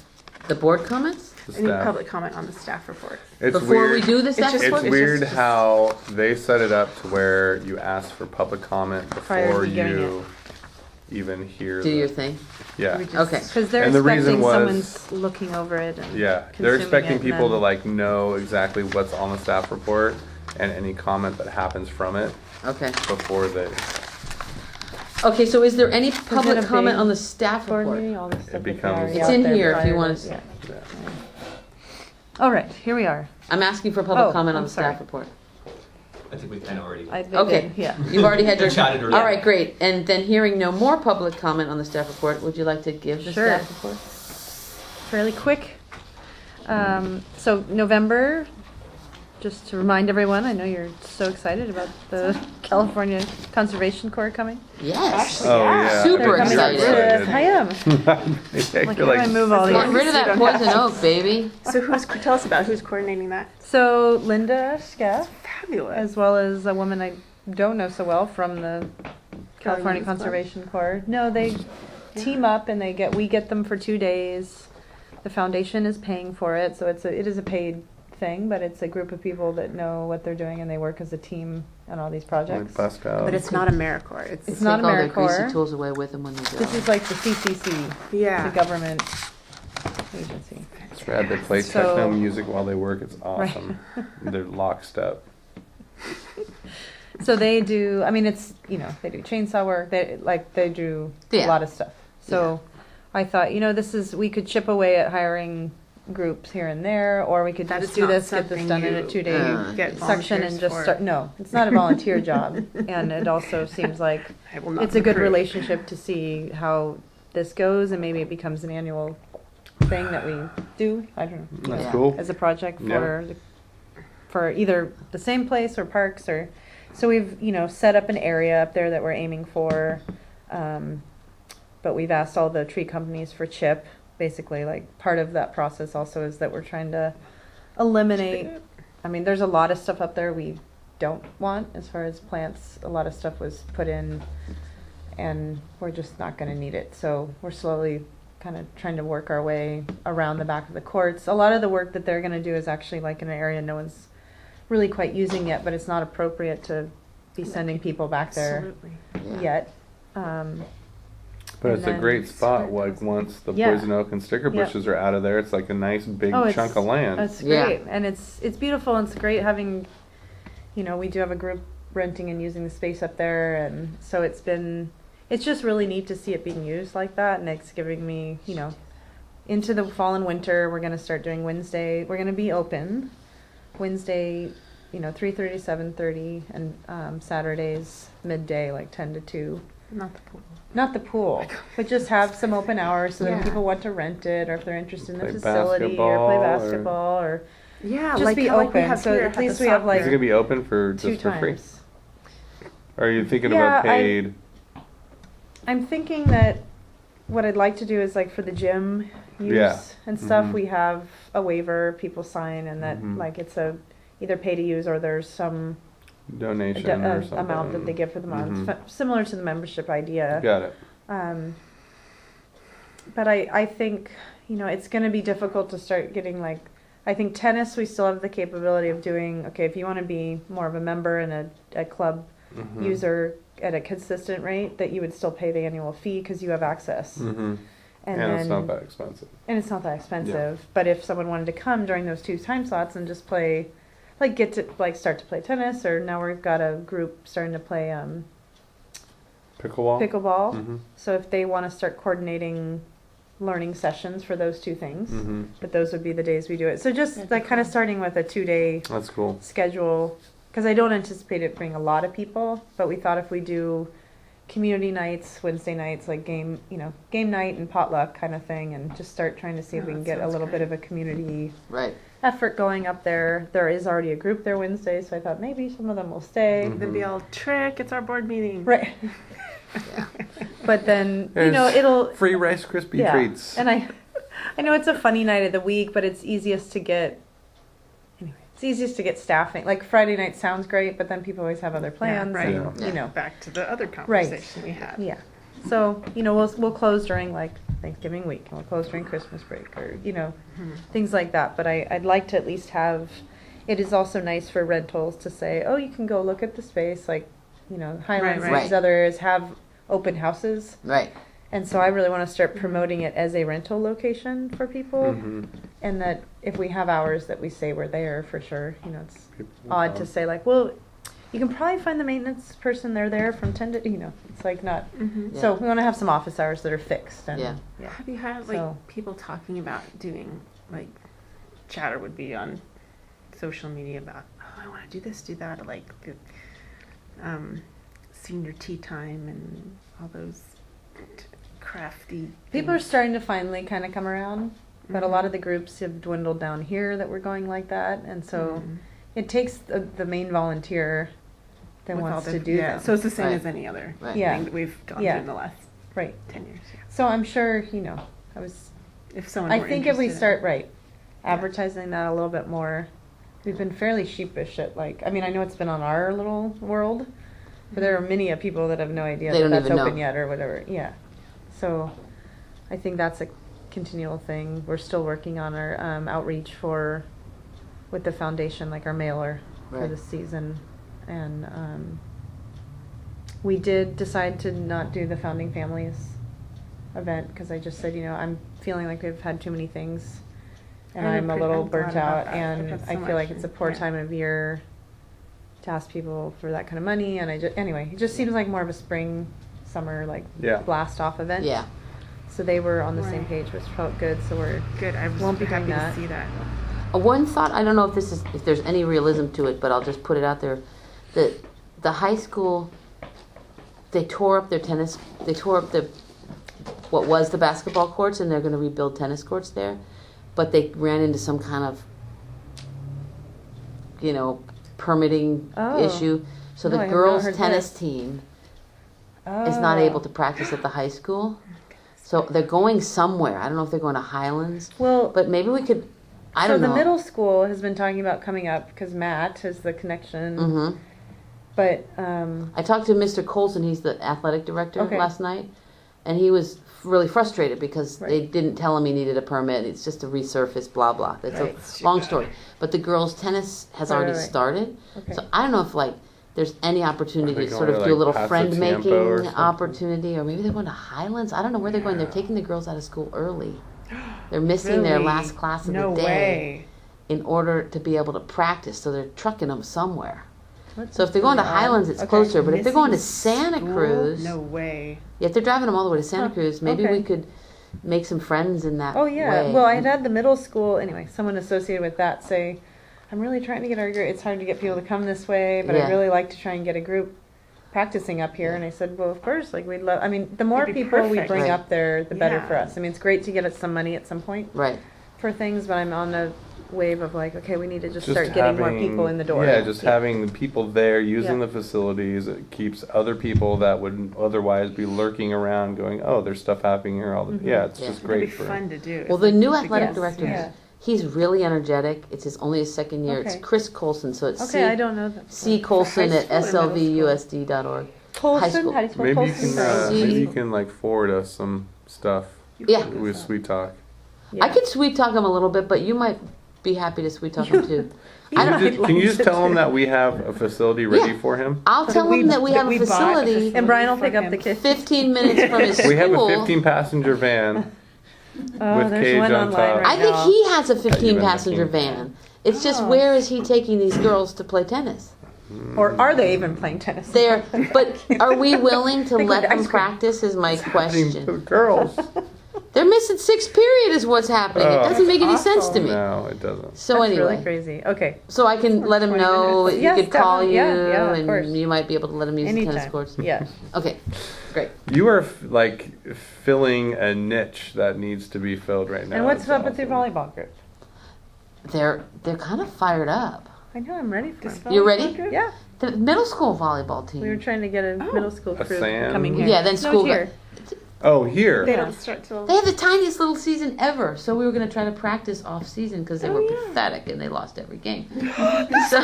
the board comments? The I need staff. public comment on the staff report. It's Before weird. we do the staff just- report? It's weird just- how they set it up to where you ask for public comment Prior to before getting you even hear Do the, your thing? Yeah. Okay. Because they're And the reason expecting was- someone's looking over it. And Yeah, they're consuming expecting it and people to then- like know exactly what's on the staff report and any comment that happens from it Okay. before they, Okay, so is there any a public comment big on the staff board report? meeting, all this stuff that becomes- already It's out in there here if you prior wanna to- see. yeah. yeah. All right, here we are. I'm asking for public Oh, comment on I'm the staff sorry. report. I think we kind of already. Okay. Yeah. You've already had your. Chatted earlier. All right, great. And then hearing no more public comment on the staff report, would you like to give the Sure. staff report? Fairly quick. So November, just to remind everyone, I know you're so excited about the California Conservation Corps coming. Yes. Oh, yeah. Super They're coming up excited. to- I am. Yeah, Like, you're how do I move all these? Get rid of that poison oak, baby. So tell us about who's coordinating that? So Linda Scaff, Fabulous. as well as a woman I don't know so well from the California Women's Club? Conservation Corps. No, they team up and we get them for 2 days. The foundation is paying for it, so it is a paid thing, but it's a group of people that know what they're doing and they work as a team on all these Like projects. bust out. But it's not AmeriCorps. It's It's not Take all their AmeriCorps. greasy tools away with them when they go. This is like the CCC, yeah. the government agency. It's rad. They play So- techno music while they work. It's awesome. They're lockstep. So they do, I mean, it's, they do chainsaw work, they do a Yeah. lot of stuff. So I thought, we could chip away at hiring groups here and there, or we could That just is do not this, get this something done in a you 2-day get section and volunteers just for. start. No, it's not a volunteer job. And it also seems like I will not it's a good recruit. relationship to see how this goes, and maybe it becomes an annual thing that we do. I don't know. That's Yeah. cool. As a project Yeah. for either the same place or parks, or so we've set up an area up there that we're aiming for, but we've asked all the tree companies for chip. Basically, like part of that process also is that we're trying to eliminate. I mean, there's a lot of stuff up there we don't want as far as plants. A lot of stuff was put in, and we're just not going to need it. So we're slowly kind of trying to work our way around the back of the courts. A lot of the work that they're going to do is actually like in an area no one's really quite using yet, but it's not appropriate to be sending people back there Absolutely. yet. Um, But And it's a then great spot, square like once the Yeah. poison oak and sticker Yeah. bushes are out of there, it's like a nice big Oh, chunk of land. It's Yeah. great, and it's beautiful, and it's great having, we do have a group renting and using the space up there, and so it's just really neat to see it being used like that, and it's giving me, into the fall and winter, we're gonna start doing Wednesday, we're gonna be open Wednesday, 3:30 to 7:30, and Saturdays midday, like 10 to 2. Not the pool. Not the pool, but just have some open hours so that Yeah. if people want to rent it, or if they're interested in the Play facility, or basketball, play or- basketball, or Yeah, just like be how, like we open. have So here at at the least we have, like, Is it gonna be open for two just for free? times. Or are you thinking Yeah, about paid? I'm thinking that what I'd like to do is like for the gym use Yeah. and stuff, Mhm. we have a waiver people sign, and that Mhm. like it's a either pay to use or there's some Donation or something? amount that they give for the month, Mhm. similar to the membership idea. Got it. But I think, it's going to be difficult to start getting I think tennis, we still have the capability of doing, okay, if you want to be more of a member and a club Mhm. user at a consistent rate, that you would still pay the annual fee because you have access. Mhm. And And it's then, not that expensive. and it's not that expensive. But if someone wanted to come during those 2 time slots and just play, get to start to play tennis, or now we've got a group starting to play Pickleball? pickleball. Mhm. So if they want to start coordinating learning sessions for those 2 things, Mhm. but those would be the days we do it. So just like kind of starting with a 2-day That's cool. schedule, because I don't anticipate it bringing a lot of people, but we thought if we do community nights, Wednesday nights, like game night and potluck kind of thing, and just start trying to see if Oh, we can that get a sounds little great. bit of a community Right. effort going up there. There is already a group there Wednesday, so I thought maybe some of them will stay. Mhm. They'd be all trick. It's our board meeting. Right. Yeah. But then, There's it'll Free Rice Krispie treats. And I know it's a funny night of the week, but it's easiest to get. Anyway, it's easiest to get staffing. Like Friday night sounds great, but then people always have other plans. right. And, Yeah. Back to the other conversation we had. Yeah. So we'll close during like Thanksgiving week, and we'll close during Christmas break, or things like that. But I'd like to at least have. It is also nice for rentals to say, oh, you can go look at the space, like Highlands and Right. these other areas have open houses. Right. And so I really want to start promoting it as a rental location for people, Mhm. and that if we have hours that we say we're there for sure. It's People odd come. to say like, well, you can probably find the maintenance person. They're there from 10 to, it's like not. Mm-hmm. Yeah. So we want to have some office hours that are fixed. And, Yeah. Have you had So- people talking about doing chatter would be on social media about, oh, I want to do this, do that, like the senior tea time and all those crafty. People are things. starting to finally kind of come around, but a lot of the groups have dwindled down here that we're going like that, and so Mhm. it takes the main volunteer that With all wants the- to do yeah. them. So it's the same Right. as any other Right. Yeah. thing that we've gone Yeah. through in the last Right. 10 years. Yeah. So I'm sure, If someone I were think if we interested. start advertising that a little bit more, we've been fairly sheepish at I know it's been on our little world, but there are many people that have no idea They that don't that's even open know. yet or whatever. Yeah. So I think that's a continual thing. We're still working on our outreach with the foundation, like our mailer for Right. this season. And we did decide to not do the Founding Families event because I just said, I'm feeling like we've had too many things. And I'm a little burnt out, and That's I so feel like much, it's a poor yeah. time of year to ask people for that kind of money. And anyway, it just seems like more of a spring, summer, Yeah. blast off event. Yeah. So they were on the same Right. page, which felt good. So we're Good. I was Won't be happy doing to that. see that. One thought, I don't know if there's any realism to it, but I'll just put it out there. The high school, they tore up what was the basketball courts, and they're going to rebuild tennis courts there. But they ran into some kind of, permitting Oh. issue. So No, I the have not girls' heard tennis this. team is not able to practice at the high school. So they're going somewhere. I don't know if they're going to Highlands, Well, but maybe we could. I so don't know. the middle school has been talking about coming up because Matt has the connection. Mm-hmm. But I talked to Mr. Colson. He's the athletic director Okay. last night, and he was really frustrated because they Right. didn't tell him he needed a permit. It's just a resurface, blah blah. That's Right. a long story. But the girls' tennis has Right, already right, right. started, Okay. so I don't know if like there's any opportunity Are they to sort going of to, do a like, little Paso friend Tiempo or making something? opportunity, or maybe they're going to Highlands. I don't know where they're going. They're Yeah. taking the girls out of school early. They're missing their Really? last class of No the day way. in order to be able to practice. So they're trucking them somewhere. That's So if they're going to really odd. Highlands, it's Okay. closer. But if they're going to Missing Santa school? Cruz, No way. yeah, if they're driving them all the way to Santa Huh, Cruz, maybe okay. we could make some friends in that Oh yeah. way. Well, I had the middle school anyway. Someone associated with that say, "I'm really trying to get our group. It's hard to get people to come this way, but Yeah. I'd really like to try and get a group practicing up here." And I said, "Well, of course. Like we'd love. I mean, the more That'd be people we perfect. bring Right. up there, the better Yeah. for us. I mean, it's great to get us some money at some point Right. for things, but I'm on a wave of like, okay, we need to just, Just start getting more having- people in the door. Yeah, just having the people there using Yeah. the facilities. It keeps other people that would otherwise be lurking around going, oh, there's stuff happening here. Yeah, it's Yeah. just That'd great be for fun to do. Well, It's the like new the athletic kids. director, Yeah. he's really energetic. It's only his second year. It's Okay. Chris Colson, so it's Okay, I don't know that. C Colson high at school or middle slvusd.org. Colson? high school. How do you spell Maybe you Colson? can, Sorry. maybe you can like forward us some stuff Yeah. with Sweet Talk. I could sweet talk him a little bit, but you might be happy to sweet talk him too. I Can don't. you just, can you just tell him that we have a facility ready Yeah. for him? I'll tell him that we have a we bought a facility And Brian will for pick up him. the kids. 15 minutes from his school. We have a 15 passenger van. Oh, with there's cage one on online top. right I think now. he has a 15 even passenger looking. van. It's just Oh. where is he taking these girls to play tennis? Or are they even playing tennis? There, but are we willing to They go let to them ice cream. practice? Is my The question. girls. They're missing sixth period, is what's happening. It Oh. doesn't make any sense to Awful. me. No, it doesn't. So That's anyway, really crazy. Okay. so I can let him 20 know. minutes. He Yes, could call you, definitely. Yeah, of course. and you might be able to let him use the tennis Anytime. courts. Yeah. Okay, great. You are like filling a niche that needs to be filled right now. And what's It's up with your awesome. volleyball group? They're kind of fired up. I know, I'm ready for This it. You ready? group? Yeah. The middle school volleyball team. We were trying to get a Oh. middle school A crew sand? coming here. Yeah, then No, school it's here. Oh, here. They Yeah. don't start till. They had the tiniest little season ever, so we were going to try to practice off season because they Oh, were yeah. pathetic and they lost every game. so,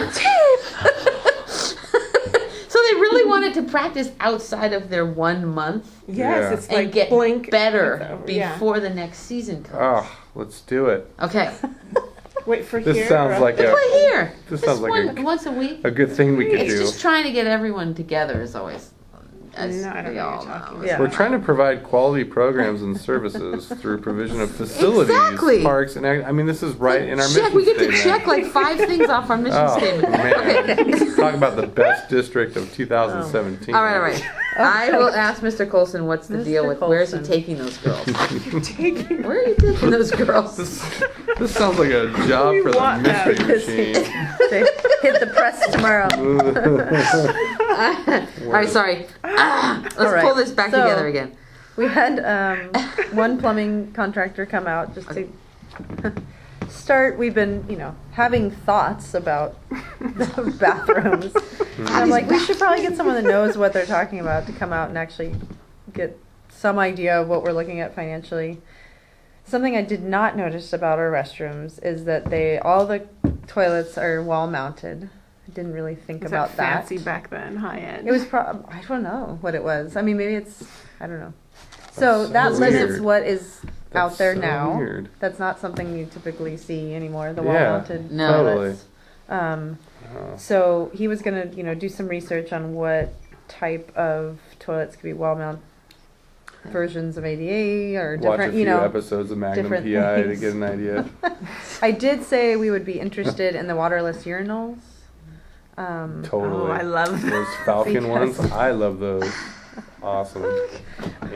so they really wanted to practice outside of their 1 month Yes, Yeah. it's and like get blink. better it's over. Yeah. before the next season comes. Oh, let's do it. Okay, Wait for This here. sounds or- like they a, play here. This Just sounds like once a week. a good thing we could It's do. just trying to get everyone together is always. As No, I don't we know what all you're talking know. about. We're trying to provide quality programs and services through provision of facilities, Exactly. parks, and I mean this is right in our check. mission We get to statement. check like 5 things off our mission Oh statement. man, talk about the best district of 2017. All right. I will ask Mr. Colson what's the Mr. deal with where is he Colson. taking those girls? Taking. Where are you taking those girls? This sounds like a job We for the want that. mystery machine. They hit the press tomorrow. All right, sorry. Let's All right. pull this back So- together again. We had one plumbing contractor come out just to start. We've been, having thoughts about the bathrooms. And I'm like, we should probably get someone that knows what they're talking about to come out and actually get some idea of what we're looking at financially. Something I did not notice about our restrooms is that all the toilets are wall mounted. I didn't really think Was about that fancy back then, high end? It was I don't know what it was. I mean, maybe I don't know. So That's that so limits weird. what is out That's there so now. weird. That's not something you typically see anymore. The wall Yeah. mounted No. Totally. toilets. Oh. So he was gonna, do some research on what type of toilets could be wall mount versions of ADA or Watch a different, few episodes of Magnum different PI to things. get an idea. I did say we would be interested in the waterless urinals. Totally. Oh, I love those Falcon Because- ones. I love those. Awesome.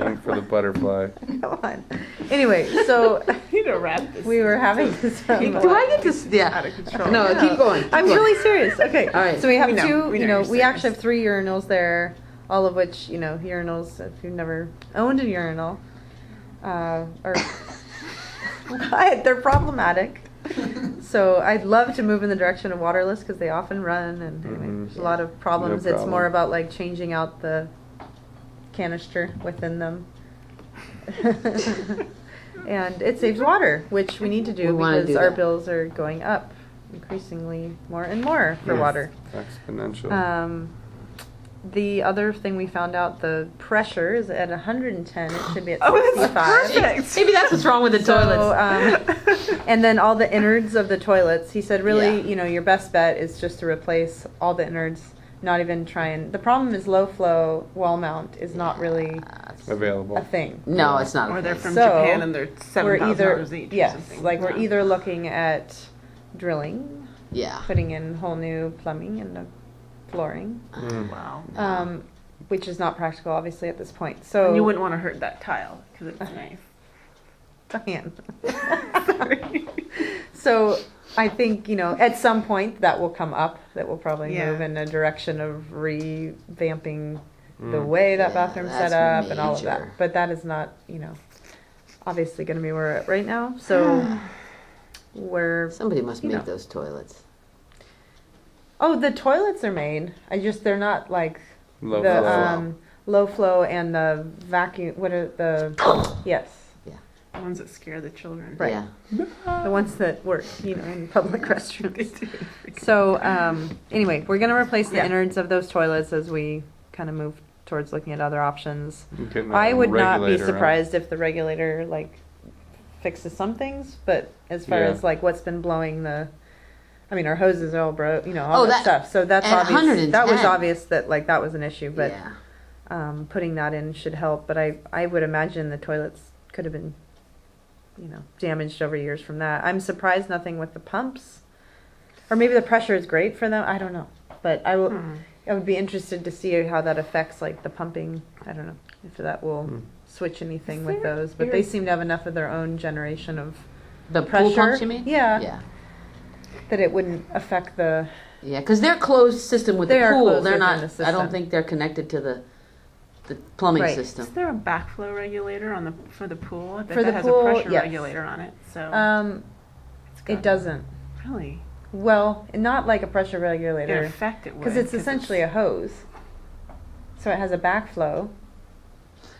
Aim for the butterfly. Come on. Anyway, so I need to wrap this. we were having this. Do I get to? Yeah. Out of control. No, Yeah. keep going. I'm really serious. Okay. All right. So we have We know. two, We know you're we actually serious. have 3 urinals there, all of which, urinals, if you've never owned a urinal, are, they're problematic. So I'd love to move in the direction of waterless because they often run and anyway, Mhm. there's a lot of problems. No It's problem. more about like changing out the canister within them. And it saves water, which we need to We do wanna because do our that. bills are going up increasingly more and more for Yes. water. Exponential. the other thing we found out, the pressure is at 110. It should be at Oh, 65. that's perfect. Maybe that's what's wrong with the toilets. And then all the innards of the toilets. He said, really, Yeah. your best bet is just to replace all the innards. Not even try and. The problem is low flow wall mount is not really Available. a thing. No, it's not. Or they're from So, Japan and they're We're either $7,000 each or yes, something. like we're Yeah. either looking at drilling, Yeah. putting in whole new plumbing and the flooring, Mm. Wow. which is not practical, obviously, at this point. So And you wouldn't want to hurt that tile because it's nice. Diane. So I think, at some point that will come up, that will probably Yeah. move in a direction of revamping the Mm. way that Yeah, bathroom's set that's up and all of that. major. But that is not, obviously going to be where we're at right now. So we're, Somebody must You make know. those toilets. the toilets are made. They're not like Low the flow. low flow and the vacuum, what are yes. The ones that scare the children. Right. Yeah. The ones that work, in public restrooms. So, anyway, we're going to replace the Yeah. innards of those toilets as we kind of move towards looking at other options. Getting I a would not be regulator, right? surprised if the regulator, fixes some things, but as far Yeah. as, what's been blowing our hoses are all broke, all Oh, that that- stuff. So that's at obvious. That was 110. obvious that, that was an issue, but Yeah. putting that in should help. But I would imagine the toilets could have been damaged over years from that. I'm surprised nothing with the pumps, or maybe the pressure is great for them. I don't know, but I would be interested to see how that affects the pumping. I don't know if that will switch anything with those, but they seem to have enough of their own generation of The pressure. pool pumps, you mean? Yeah, Yeah. that it wouldn't affect the. Yeah, because they're closed system with They the are pool. closed They're within not. the I don't system. think they're connected to the plumbing Right. Is system. there a backflow regulator for the pool? I bet For the that pool, has a pressure yes. regulator on it. So it's It got- doesn't. Really. Well, not like a pressure In regulator, effect, it would. because it's essentially a hose. So it has a backflow.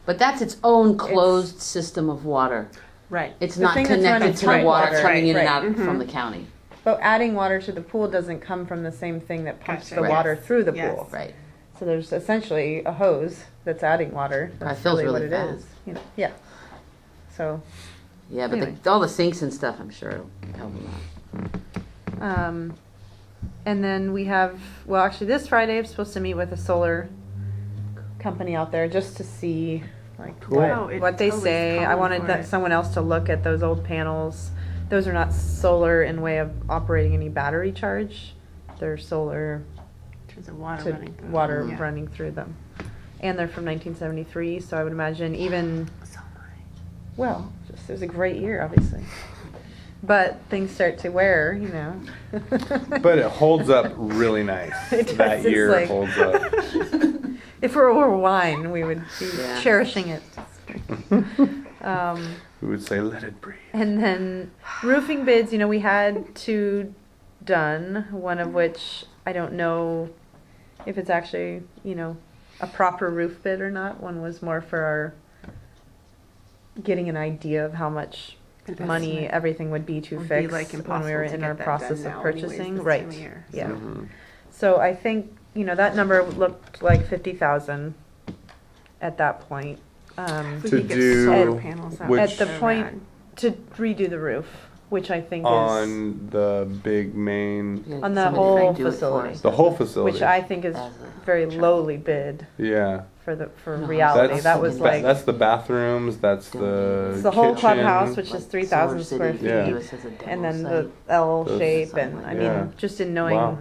But that's its own closed system of water. right. It's The not thing that's connected running to the through water water. coming in and Right, out right. from Mhm. the county. But adding water to the pool doesn't come from the same thing that pumps Gotcha. the Right. water through the Yes. pool. Right. So there's essentially a hose that's adding water. Probably That's fills really what really it fast. is. Yeah. So, Yeah, but Anyway. all the sinks and stuff, I'm sure it'll help them out. and then we have, actually this Friday I'm supposed to meet with a solar company out there just to see Cool. Oh, it what they totally say. is I calling wanted for that it. someone else to look at those old panels. Those are not solar in way of operating any battery charge. They're solar There's a water to running through. water Yeah. running through them. And they're from 1973, so I would imagine even, So it was a great year, obviously. But things start to wear, But it holds up really nice. It does. That It's year like- holds up. If it were wine, we would be Yeah. cherishing it. We would say, let it breathe. And then roofing bids, we had 2 done, one of which I don't know if it's actually, a proper roof bid or not. One was more for our getting an idea of how much An money estimate. everything would be to Would be, fix like, when we impossible were to in get our that process done of now anyways, purchasing. this Right. time of year, so. Yeah. Mhm. So I think, that number looked like 50,000 at that point. If we To could get do solar panels, that would which- be At the so point rad. to redo the roof, which I think is On the big main, Yeah, on the somebody whole do it for facility. us. the whole facility. which I think is As a- very lowly bid Yeah. for No, reality. That's, That was like that's the bathrooms, that's the it's the whole kitchen. clubhouse, which Like is 3,000 Solar square City feet, Yeah. do us as a demo and then site. the L Those- shape, and I mean, Yeah. just in knowing Wow.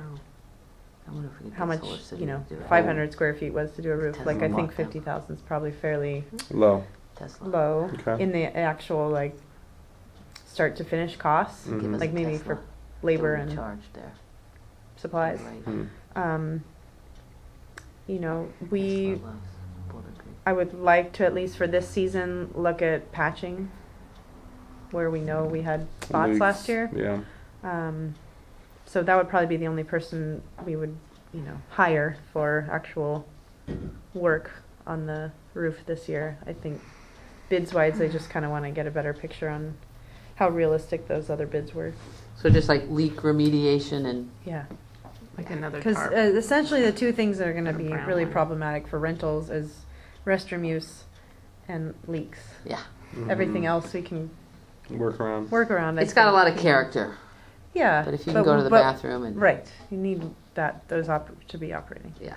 I wonder if we could how get much Solar City to do it. 500 square feet was to do a roof. Tesla Like I think mock-up. 50,000 is probably fairly Low. Tesla. low Okay. in the actual start to finish costs, Mhm. Give us like a maybe Tesla. for labor Don't and charge there. supplies. Right. Hmm. We Tesla loves Boulder Creek. I would like to, at least for this season, look at patching where we know we had spots Leaks. last year. Yeah. So that would probably be the only person we would, hire for actual work on the roof this year. I think bids wise, I just kind of want to get a better picture on how realistic those other bids were. So just like leak remediation and Yeah. Like another Because tarp. essentially the two things that are going to Or be brown really one. problematic for rentals is restroom use and leaks. Yeah. Everything else we can Work around. work around. I It's got a think. lot of character, Yeah. but if you can go to the but- bathroom and. Right. You need those to be operating. Yeah.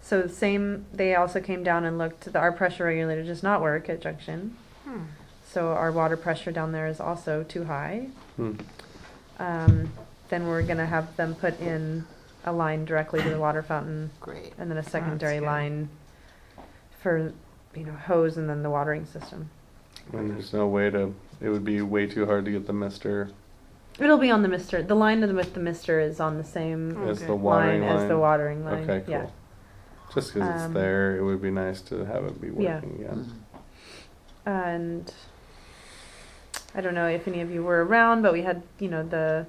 So the same, they also came down and looked, our pressure regulator does not work at Junction. Hmm. So our water pressure down there is also too high. Hmm. Then we're gonna have them put in a line directly to the water fountain Great. and then a secondary good. line for, hose and then the watering system. And there's no way to, it would be way too hard to get the mister It'll be on the mister, the line with the mister is on the same as Okay. the watering line line. as the watering line. Okay, cool. Yeah. Just because it's Um, there, it would be nice to have it be Yeah. working again. Mhm. And I don't know if any of you were around, but we had, the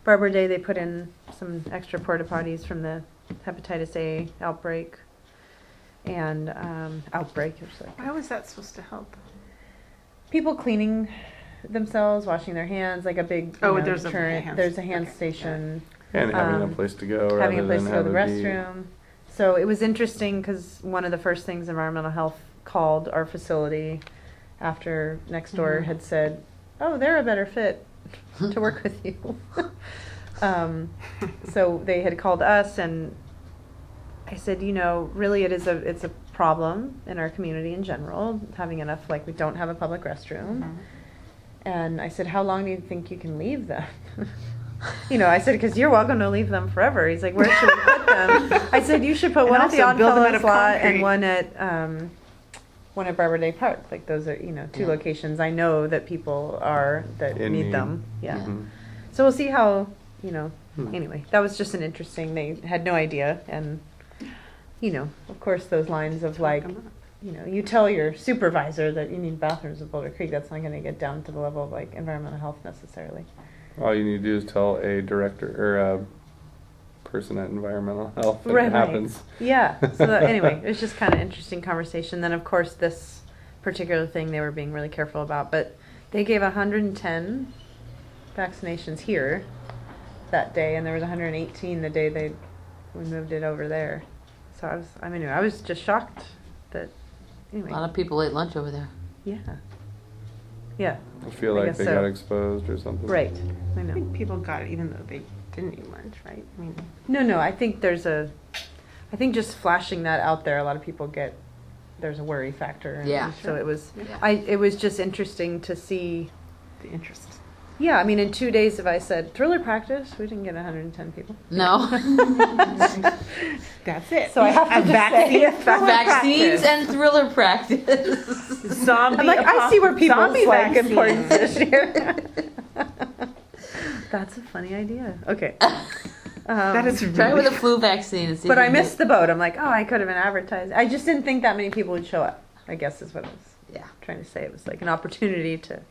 Barber Day, they put in some extra porta potties from the hepatitis A outbreak. And outbreak, it was like Why was that supposed to help? people cleaning themselves, washing their hands, like a big Oh, there's a turn- hand- there's a hand okay, station. And having a Um, place to go Having a rather place than to go to the have it be. restroom. So it was interesting because one of the first things environmental health called our facility after next door Mhm. had said, "Oh, they're a better fit to work with you." So they had called us, and I said, really, it's a problem in our community in general, having enough, like we don't have a public restroom. Mhm. And I said, how long do you think you can leave them? I said, because you're welcome to leave them forever. He's like, where should we put them? I said, you should put And one at the also build them out Oddfellows of lot concrete. and one at Barber Day Park. Like those are, two Yeah. locations I know that people are, that In need need. them. Yeah. Mhm. So we'll see how, Hmm. anyway, that was just an interesting, they had no idea. And, of course, those lines of like, Come on. you tell your supervisor that you need bathrooms at Boulder Creek, that's not going to get down to the level of like environmental health necessarily. All you need to do is tell a director or a person at environmental health that Right, it right. happens. Yeah. So anyway, it was just kind of interesting conversation. Then of course this particular thing they were being really careful about, but they gave 110 vaccinations here that day, and there was 118 the day we moved it over there. So I was just shocked that A anyway. lot of people ate lunch over there. Yeah. Yeah. I feel I like guess they so. got exposed or something. Right. I I know. think people got it even though they didn't eat lunch, right? I mean, No, I think I think just flashing that out there, a lot of people there's a worry factor. And Yeah. So it was, Yeah. it was just interesting to see. the interest. Yeah, I mean, in 2 days, if I said thriller practice, we didn't get 110 people. No. That's it. So I have to A just vaccine, say- thriller Vaccines practice. and thriller practice. Zombie. I'm like, I see where people's zombie like vaccine. importance is here. That's a funny idea. Okay. That is Try with a really. flu vaccine and see. But if I you missed get- the boat. I'm like, I could have been advertised. I just didn't think that many people would show up, I guess is what I was Yeah, trying to say. It was like an opportunity to,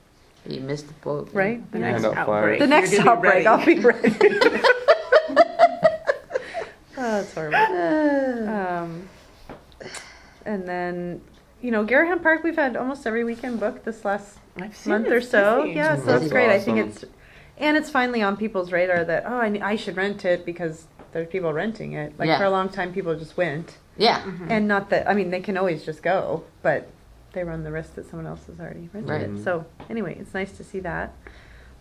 you missed the boat. right? The Hand next out flyers. outbreak. The next you're gonna be outbreak, I'll ready. be ready. Oh, that's horrible. And then, Garaham Park, we've had almost every weekend booked this last I've seen month it. or It's so. busy. Yeah, so That's that's great. I think awesome. it's finally on people's radar that, I should rent it because there's people renting it. Like Yeah. for a long time, people just went. Yeah, Mhm. And not that, they can always just go, but they run the risk that someone else has already rented Right. it. So anyway, it's nice to see that.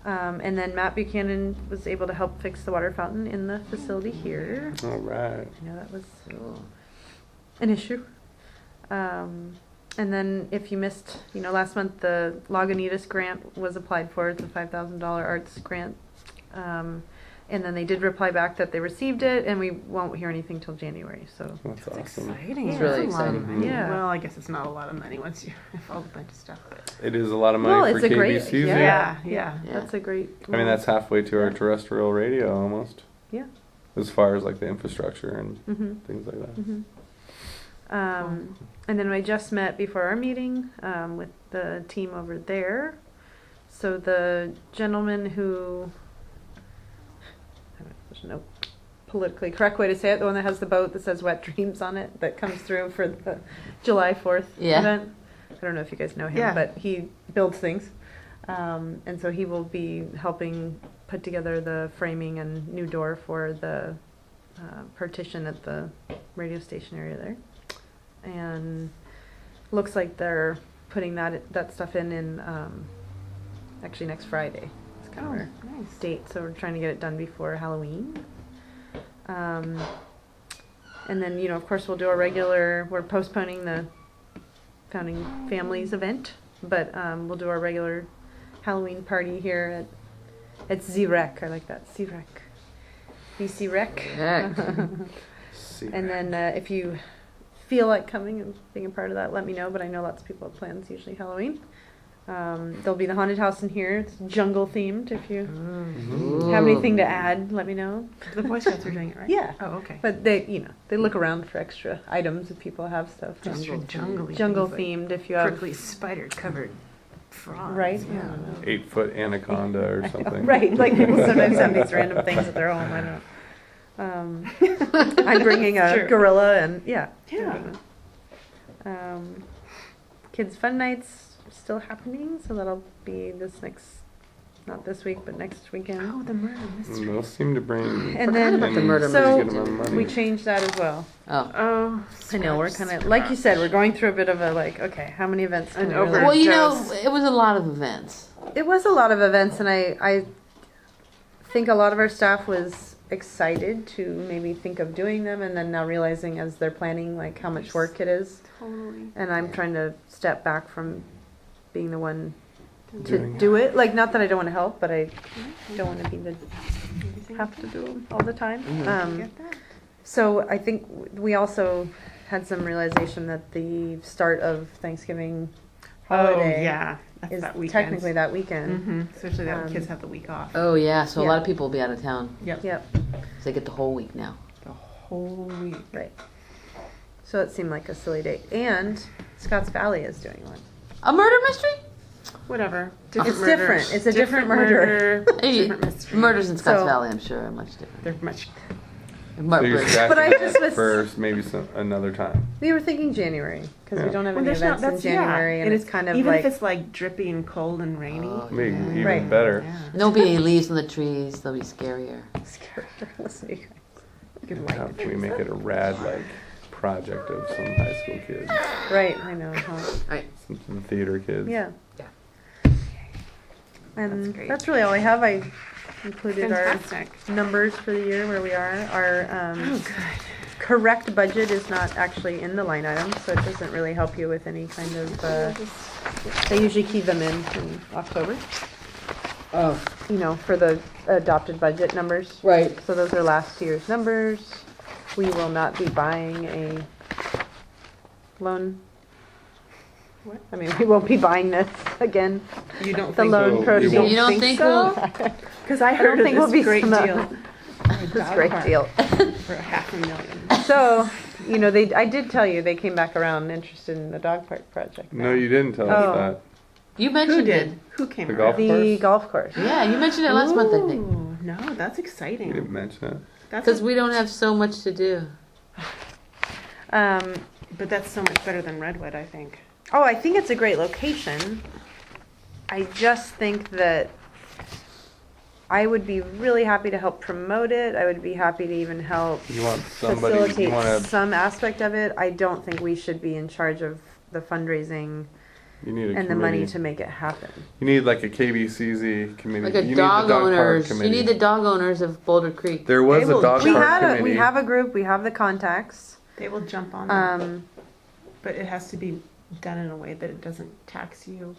And then Matt Buchanan was able to help fix the water fountain in the facility here. All right. I know that was cool. an issue. And then if you missed, last month the Lagunitas grant was applied for. It's a $5,000 arts grant. And then they did reply back that they received it, and we won't hear anything till January. So That's It's awesome. exciting. It's really That's a lot of exciting. money. Yeah. Well, I guess it's not a lot of money once you have all a bunch of stuff. But It is a lot of money well, for it's a great, KBCZ. yeah, Yeah. that's a great. I mean, that's halfway to our terrestrial radio almost, yeah. as far as like the infrastructure and Mm-hmm. things like that. Mm-hmm. And then I just met before our meeting with the team over there. So the gentleman who, I don't know, there's no politically correct way to say it, the one that has the boat that says Wet Dreams on it that comes through for the July 4th Yeah. event. I don't know if you guys know him, Yeah. but he builds things. And so he will be helping put together the framing and new door for the partition at the radio station area there. And looks like they're putting that stuff in actually next Friday. It's kind of our nice. date, so we're trying to get it done before Halloween. And then, you know, of course, we'll do our regular, we're postponing the Founding Families event, but we'll do our regular Halloween party here at ZREC. I like that, ZREC. BCREC. Heck. And then if you feel like coming and being a part of that, let me know, but I know lots of people have plans, usually Halloween. There'll be the haunted house in here. It's jungle themed. If you have anything to add, let me know. The Boy Scouts are doing it, right? Yeah. Oh, okay. But they, you know, they look around for extra items if people have stuff. Extra jungle themed if you have. prickly spider covered frogs. Right? Yeah. 8-foot anaconda or something. Right, like people sometimes have these random things at their home. I don't know. I'm bringing a True. gorilla and yeah. Yeah. Kids Fun Nights still happening, so that'll be not this week, but next weekend. Oh, the murder mystery. Those seem to bring. And then, about the murder so good amount of money. we changed that as well. Oh. Oh, I know, we're kind of, like you said, we're going through a bit of a like, okay, how many events can An we really- over- Well, you know, Just- it was a lot of events. It was a lot of events, and I think a lot of our staff was excited to maybe think of doing them, and then now realizing as they're planning, like, how much work it is. totally. And I'm trying to step back from being the one to Doing it. do it. Like, not that I don't want to help, but I don't want to be the have to do them all the time. Get that? So I think we also had some realization that the start of Thanksgiving holiday Oh, yeah. That's is that weekend. technically that weekend. Mm-hmm. Especially that when Um, kids have the week off. Oh, yeah, so a Yeah. lot of people will be out of town. Yep. Yep, So they get the whole week now. The whole week. right. So it seemed like a silly date. And Scotts Valley is doing one. A murder mystery? Whatever. It's different. It's a different murder. Different mystery. Murders in Scotts So- Valley, I'm sure, are much different. They're much. So you're Murders. But I scratching just was- for maybe another time. We were thinking January because Yeah. we don't have Well, any there's not. events That's in January, and it's kind of even like if it's like drippy and cold and rainy. Oh, Maybe even Right. better. Yeah. There'll be any leaves on the trees, they'll be scarier. scary. Listen, you guys. Good How light. can we make it a rad project of some high school kids, Right, I know. Huh? some theater kids? Yeah. Yeah. And great. that's really all I have. I included Fantastic. our numbers for the year where we are. Our Oh, good. correct budget is not actually in the line item, so it doesn't really help you with any kind of. They usually key them in October. Oh, You know, for the adopted budget numbers. right. So those are last year's numbers. We will not be buying a loan. What? I mean, we won't be buying this again. You don't The think loan So proceeds. you won't- You don't think we'll- Because I don't heard think of we'll this be great some- deal This is a great deal. for $500,000. So, you know, I did tell you they came back around interested in the dog park project. No, you didn't tell Oh. us that. You Who mentioned did? it. Who came The around? golf The course? golf course. Yeah, you mentioned it last month, I think. Ooh, no, that's You exciting. didn't mention it. That's Because we don't have so much to do. But that's so much better than Redwood, I think. Oh, I think it's a great location. I just think that I would be really happy to help promote it. I would be happy to even help You want somebody, facilitate you want some aspect of it. I don't think we should be in charge of the fundraising you need a and the money committee. to make it happen. You need like a KBCZ committee. Like a You need dog the dog park owners. You committee. need the dog owners of Boulder Creek. There was They a will- dog We park committee. we have a group. We have the contacts. They will jump on that. Um, But it has to be done in a way that it doesn't tax you.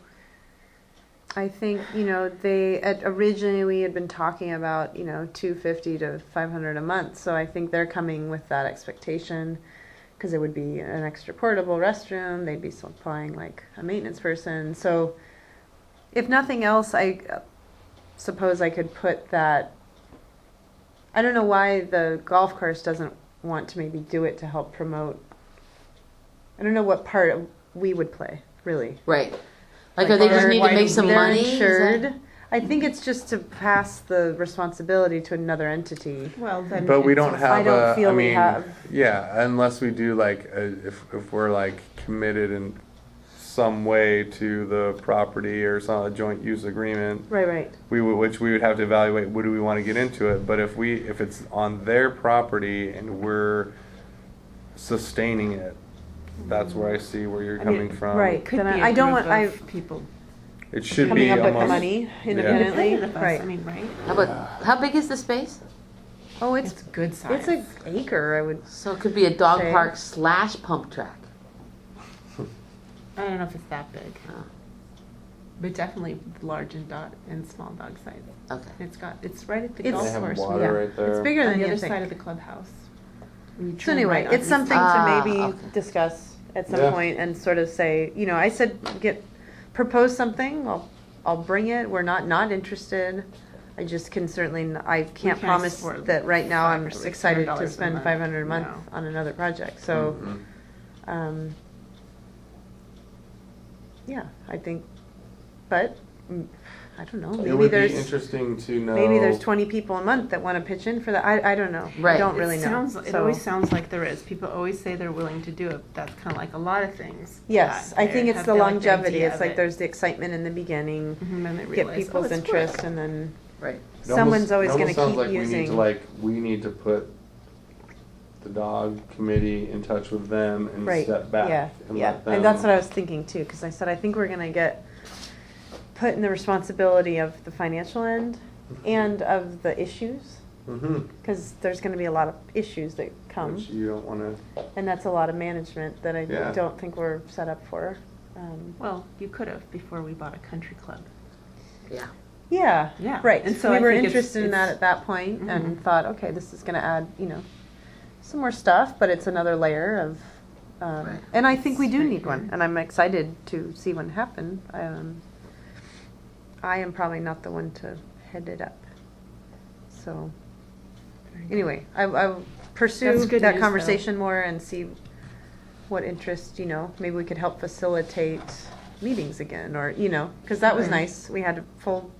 I think, you know, originally we had been talking about, you know, $250 to $500 a month. So I think they're coming with that expectation because it would be an extra portable restroom. They'd be supplying like a maintenance person. So if nothing else, I suppose I could put that. I don't know why the golf course doesn't want to maybe do it to help promote. I don't know what part we would play, really. Right. Like, are they just need to make some They're money? Is insured. that- I think it's just to pass the responsibility to another entity. Well, then. But we it's don't also- have I don't feel we mean, have. yeah, unless we do like, if we're like committed and some way to the property or a joint use agreement, Right. which we would have to evaluate, do we want to get into it? But if it's on their property and we're sustaining it, that's where I see where you're I mean, coming from. right. Could Then be I a don't group want- of people It should Coming be up with the almost, money independently, independent of us, right. I mean, right? How big is the space? Oh, It's good size. it's an acre, I would. So it could be a dog Okay. park / pump track. I don't know if it's that big, Oh, but definitely large and small dog size. okay. It's right at the It's- golf They have course. water yeah. right there. It's bigger On than the you other think. side of the clubhouse. We So turn anyway, right on it's East something Side. to maybe okay. discuss at some Yeah. point and sort of say, I said, propose something, I'll bring it, we're not interested. I just can certainly, I can't can't promise afford that right now I'm $500 excited to a spend month. $500 a month No. on another project, so, Mhm. yeah, I think, but, I don't know, It maybe would be there's, interesting to know. maybe there's 20 people a month that want to pitch in for that, I don't know. I Right. don't really It know. sounds, it So- always sounds like there is. People always say they're willing to do it. That's kind of like a lot of things. Yes, that I they think it's have the like longevity. idea It's of like it. there's the excitement in the beginning, Mhm, then they get realize, people's oh, it's interest, work. and then Right. It someone's always it going to sounds keep like using. we need to put the dog committee in touch with them and Right, step back yeah, and yeah. let them. And that's what I was thinking too, because I said, I think we're going to get put in the responsibility of the financial end and of the issues, Mm-hmm. because there's going to be a lot of issues that come, Which you don't want to. and that's a lot of management that I Yeah. don't think we're set up for. Well, you could have before we bought a country club. Yeah. Yeah, Yeah, right. and so we I were think it's- interested in that it's- at that point and Mhm. thought, okay, this is going to add, some more stuff, but it's another layer of, Right. and I think we do Right need one, here. and I'm excited to see one happen. I am probably not the one to head it up. So, anyway, I'll pursue That's good that news, conversation more and see what interest, maybe we could help facilitate meetings again, or, because that was Right. nice. We had a full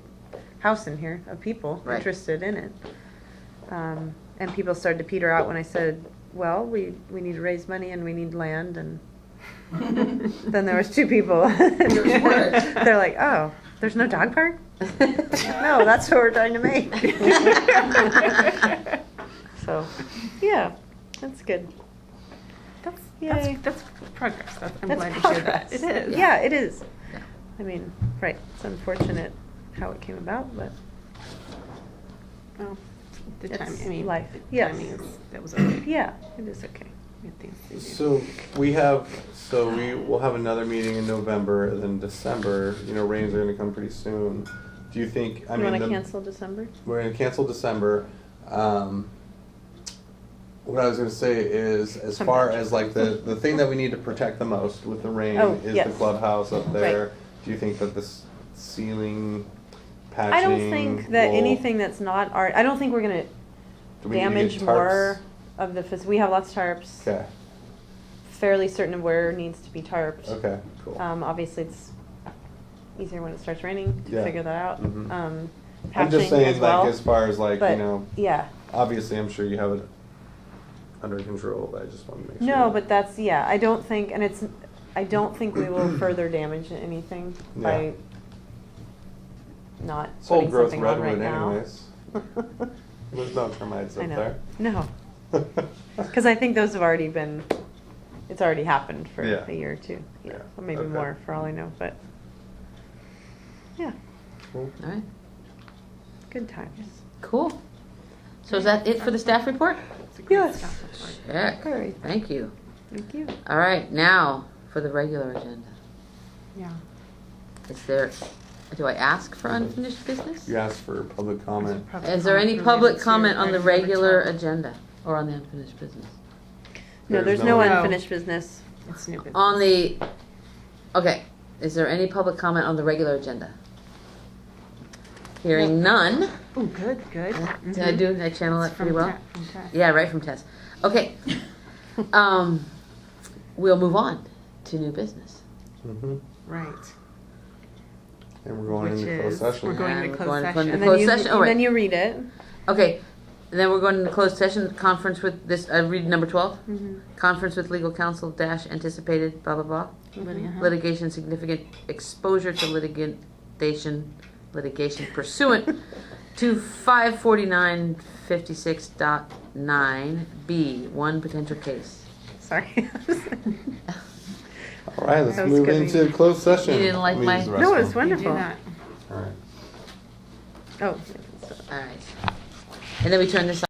house in here of people Right. interested in it. And people started to peter out when I said, well, we need to raise money and we need land, and then there was 2 people. There's work. They're like, oh, there's no dog park? No, that's what we're trying to make. So, yeah, that's good. Yay. That's progress. I'm That's glad to hear that. progress. It is. Yeah, it is. Yeah. I mean, right, it's unfortunate how it came about, but Well, the It's timing, I mean, life. the Yes. timing that was okay. yeah, it is okay. We had things to do. So we will have another meeting in November, and then December. Rains are going to come pretty soon. Do you think? You want to cancel December? We're going to cancel December. What I was going to say is, as Come far back. as like the thing that we need to protect the most with the rain Oh, is yes. the clubhouse up there. Right. Do you think that this ceiling patching? I don't think that will- anything that's not art, I don't think we're going do to we need to get damage tarps? more of the, we have lots of tarps. Okay. Fairly certain of where needs to be tarped. Okay. Cool. Obviously, it's easier when it starts raining to Yeah. figure that out. Mhm. I'm Patching just saying, as well. like, as far as like, but, yeah. obviously, I'm sure you have it under control, but I just want to make sure. No, but that's, I don't think, I don't think we will further damage anything by Yeah. not It's old putting growth something on right redwood now. anyways. There's no termites I up know. there. No, because I think those have already been, it's already happened for Yeah. a year or two. Yeah, Or maybe okay. more for all I know, but, yeah, Cool. All right. good times. Cool. So is that it for the staff report? It's a great Yes. stuff report. Check. All right, Thank you. thank you. All right, now for the regular agenda. Yeah. Do I ask for unfinished business? You asked for public comment. Is there any public comment on the regular agenda or on the unfinished business? No, There's there's no no- unfinished business. It's new business. On the, okay, is there any public comment on the regular agenda? Hearing none. Oh, good, good. Did I channel that pretty well? From Tess. Yeah, right from Tess. Okay. We'll move on to new business. Mm-hmm. Right. And we're going Which into closed is- session. we're going And into we're closed going to session. into And closed then you, session. Oh, and right. then you read it. Okay. And then we're going into closed session, conference with this, read number 12. Mhm. Conference with legal counsel dash anticipated, blah, blah, blah. Mhm. Litigation, significant exposure to litigation pursuant to 54956.9 B, potential case. Sorry. All right, let's That was move good. into closed session. You didn't like Let me my- use the No, restroom. it's wonderful. Do not. All right. Oh. All right. And then we turn this